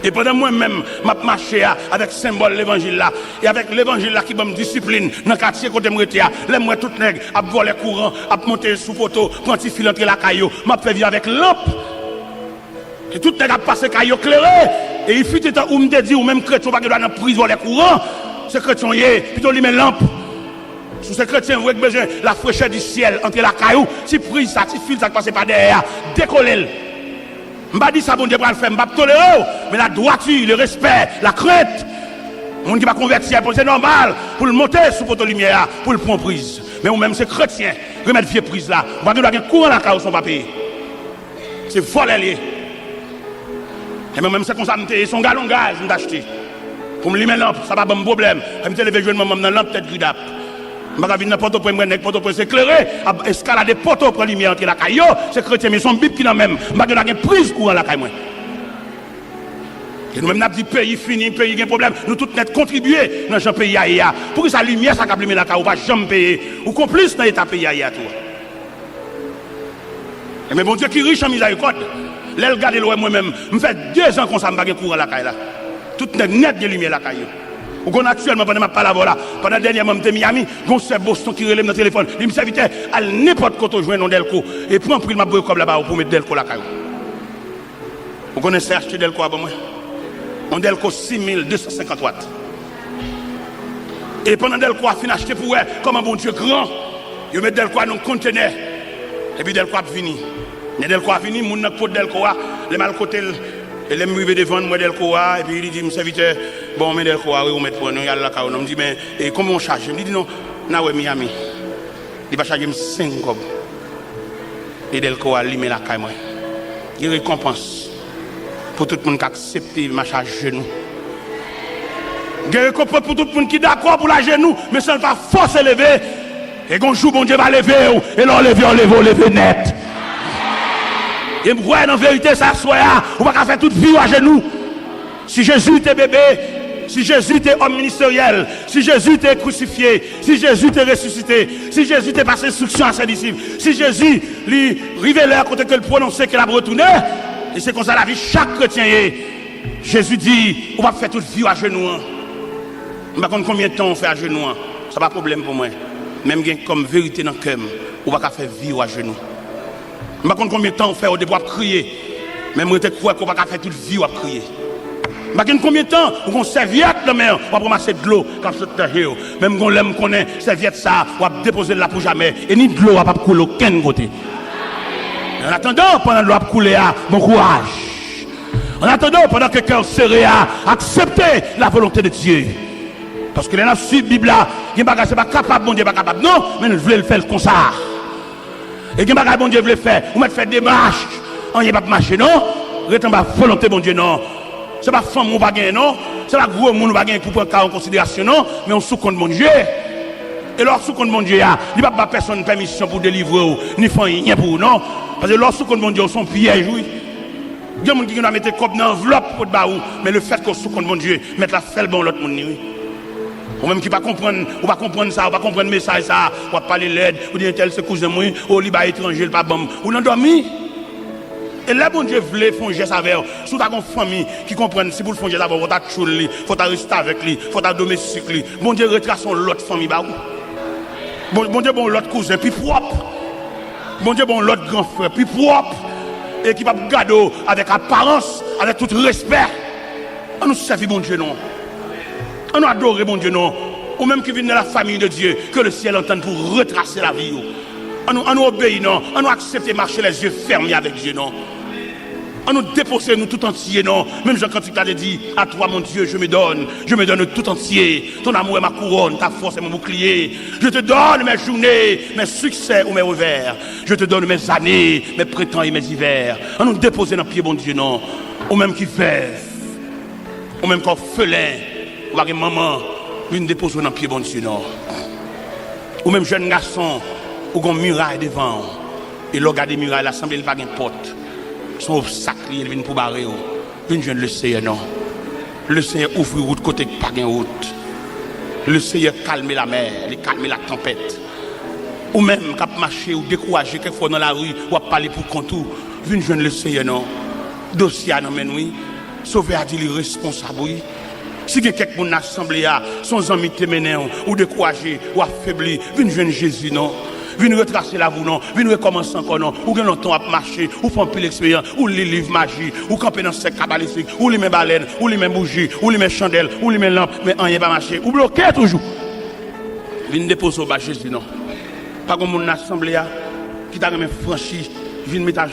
Et pendant moi-même, je marche avec le symbole de l'évangile là. Et avec l'évangile là qui me discipline dans le quartier côté de là, moi tout nègre, à voler courant, à monter sous poteau, prendre un fil entre la caillou, m'a fait vivre avec lampe. Et tout nègre a passé caillou éclairé. Et il fut temps où me dit, ou même chrétien, pas que doit dans prise voler courant. C'est chrétien, plutôt lui met lampe. Sous ce chrétien, vous avez besoin de la fraîcheur du ciel entre la caillou. Si prise ça, si fil ça passe par derrière, décoller. Je ne vais pas dire ça, bon Dieu, pour le faire, je ne vais pas tolérer, mais la droiture, le respect, la crainte, on qui va convertir, c'est normal, pour le monter sous votre lumière, pour le prendre prise. Mais vous-même, c'est chrétien, remettre vieux prise là, on va dire qu'il y a un courant dans la caillou, son papier. C'est voler. Et même, c'est comme ça, son galon gaz, je vais acheter. Pour me limer lampe, ça va pas un problème. Je vais me lever, je vais me lampe tête gridap. Je vais venir n'importe quoi, c'est éclairé, escalader poteau pour lumière entre la caillou, c'est chrétien, mais son bip qui n'a même. Je vais une prise courant la caillou. Et nous-mêmes, nous avons dit pays fini, pays qui a un problème. Nous tous net contribuer dans ce pays. Pour que sa lumière, ça capte la caillou, pas jamais payer. Ou complice dans l'état pays. Mais bon Dieu qui est riche en miséricorde, là, regardez moi-même, je fais 2 ans qu'on s'en va courant la caillou. Tout net de lumière la caillou. Ou qu'on actuellement, pendant ma parole là, pendant dernièrement, je suis Miami, on s'est Boston qui relève dans le téléphone. Il me s'invite à n'importe quoi, je joins dans Delco. Et prends pris ma boîte comme là-bas pour mettre Delco la caillou. Vous connaissez acheter Delco avant moi? On Delco 6250 watts. Et pendant Delco a fini acheter pour elle, comme un bon Dieu grand, il met Delco dans un conteneur. Et puis Delco a fini. Mais Delco a fini, mon n'a pas Delco, les mal côté. Et les me devant moi Delco et puis il dit mon serviteur bon mais Delco oui on met pour nous y a la caillou on me dit mais et comment on charge je me dis non na ouais Miami il va charger 5 cob et Delco a limé la caille moi il récompense pour tout le monde qui accepte ma charge genou il récompense pour tout le monde qui d'accord pour la genou mais ça ne va forcer lever et quand jour bon Dieu va lever et l'on lever net. Et moi, en vérité, ça soit, on va faire toute vie à genoux. Si Jésus était bébé, si Jésus était homme ministériel, si Jésus était crucifié, si Jésus était ressuscité, si Jésus était passé instruction à ses disciples, si Jésus lui révélait à côté que le prononçait qu'il a retourné, et c'est comme ça la vie chaque chrétien est. Jésus dit, on va faire toute vie à genoux. Je ne sais pas combien de temps on fait à genoux. Ça n'a pas de problème pour moi. Même comme vérité dans le cœur, on va faire vie à genoux. Je ne sais pas combien de temps on fait au début à crier. Même je crois qu'on va faire toute vie à crier. Je ne sais pas combien de temps on serviette dans la main, on va ramasser de l'eau quand c'est derrière. Même quand on connaît serviette ça, on va déposer de la pour jamais. Et ni de l'eau, on va pas couler aucun côté. En attendant, pendant que l'eau a coulé, bon courage. En attendant, pendant que le cœur serré, acceptez la volonté de Dieu. Parce que les gens suivent la Bible là, il n'y a pas capable, bon Dieu pas capable. Non, mais nous voulons le faire comme ça. Et il n'y a pas bon Dieu veut le faire. Vous mettez faire des marches. On n'y a pas marcher, non? Restez pas volonté, bon Dieu, non. C'est pas femme ou pas gagner, non? C'est pas gros monde ou pas gagner pour prendre cas en considération, non? Mais on sous compte mon Dieu. Et lorsque sous compte mon Dieu, il n'y a pas personne permission pour délivrer, ni faire rien pour, non? Parce que lorsque sous compte mon Dieu, son piège, oui. Il y a des gens qui ont mis des copes dans l'enveloppe pour te baou, mais le fait qu'on sous compte mon Dieu, mettre la felle bon l'autre monde, oui. Ou même qui ne comprendre, ou pas comprendre ça, ou pas comprendre le message, ça, ou pas parler l'aide, ou dire tel c'est cousin moi, ou liba étranger, pas bon, ou non dormi. Et là, bon Dieu voulait faire un geste avec eux. Si tu as une famille qui comprend, si vous le faites avec vous, il faut rester avec lui, il faut domestiquer lui. Bon Dieu retrace l'autre famille. Bon Dieu, bon l'autre cousin, puis propre. Bon Dieu, bon l'autre grand frère, puis propre. Et qui va garder avec apparence, avec tout respect. On nous serve, bon Dieu, non. On nous adore, bon Dieu, non. Ou même qui vient de la famille de Dieu, que le ciel entende pour retracer la vie. On nous obéit, non. On nous accepte de marcher les yeux fermés avec Dieu, non. On nous dépose, nous tout entier, non. Même Jean quand il t'a dit, à toi, mon Dieu, je me donne tout entier. Ton amour est ma couronne, ta force est mon bouclier. Je te donne mes journées, mes succès ou mes revers. Je te donne mes années, mes printemps et mes hivers. On nous dépose dans le pied, mon Dieu, non. Ou même qui fait, ou même qu'orphelin, ou avec maman, une dépose dans le pied, mon Dieu, non. Ou même jeune garçon, ou une muraille devant. Et le gars des murailles, l'assemblée, il va pas porte. Son obstacle, il vient pour barrer. Une jeune le Seigneur, non. Le Seigneur ouvre route côté pas de route. Le Seigneur calme la mer, il calme la tempête. Ou même, quand marcher ou décourager quelquefois dans la rue, ou parler pour contour. Une jeune le Seigneur, non. Dossier, non, mais oui. Sauver a dit les responsables, oui. Si quelqu'un dans l'assemblée, son ami te mené, ou décourager, ou affaibli, une jeune Jésus, non. Viens retracer la vous, non. Viens recommencer encore, non. Ou gagne longtemps à marcher, ou faire un peu l'expérience, ou les livres magie, ou camper dans ce cabalistique, ou les mêmes baleines, ou les mêmes bougies, ou les mêmes chandelles, ou les mêmes lampes, mais rien pas marcher. Ou bloqué toujours. Viens déposer au bas Jésus, non. Pas comme mon assemblée, qui t'a même franchi, viens mettre à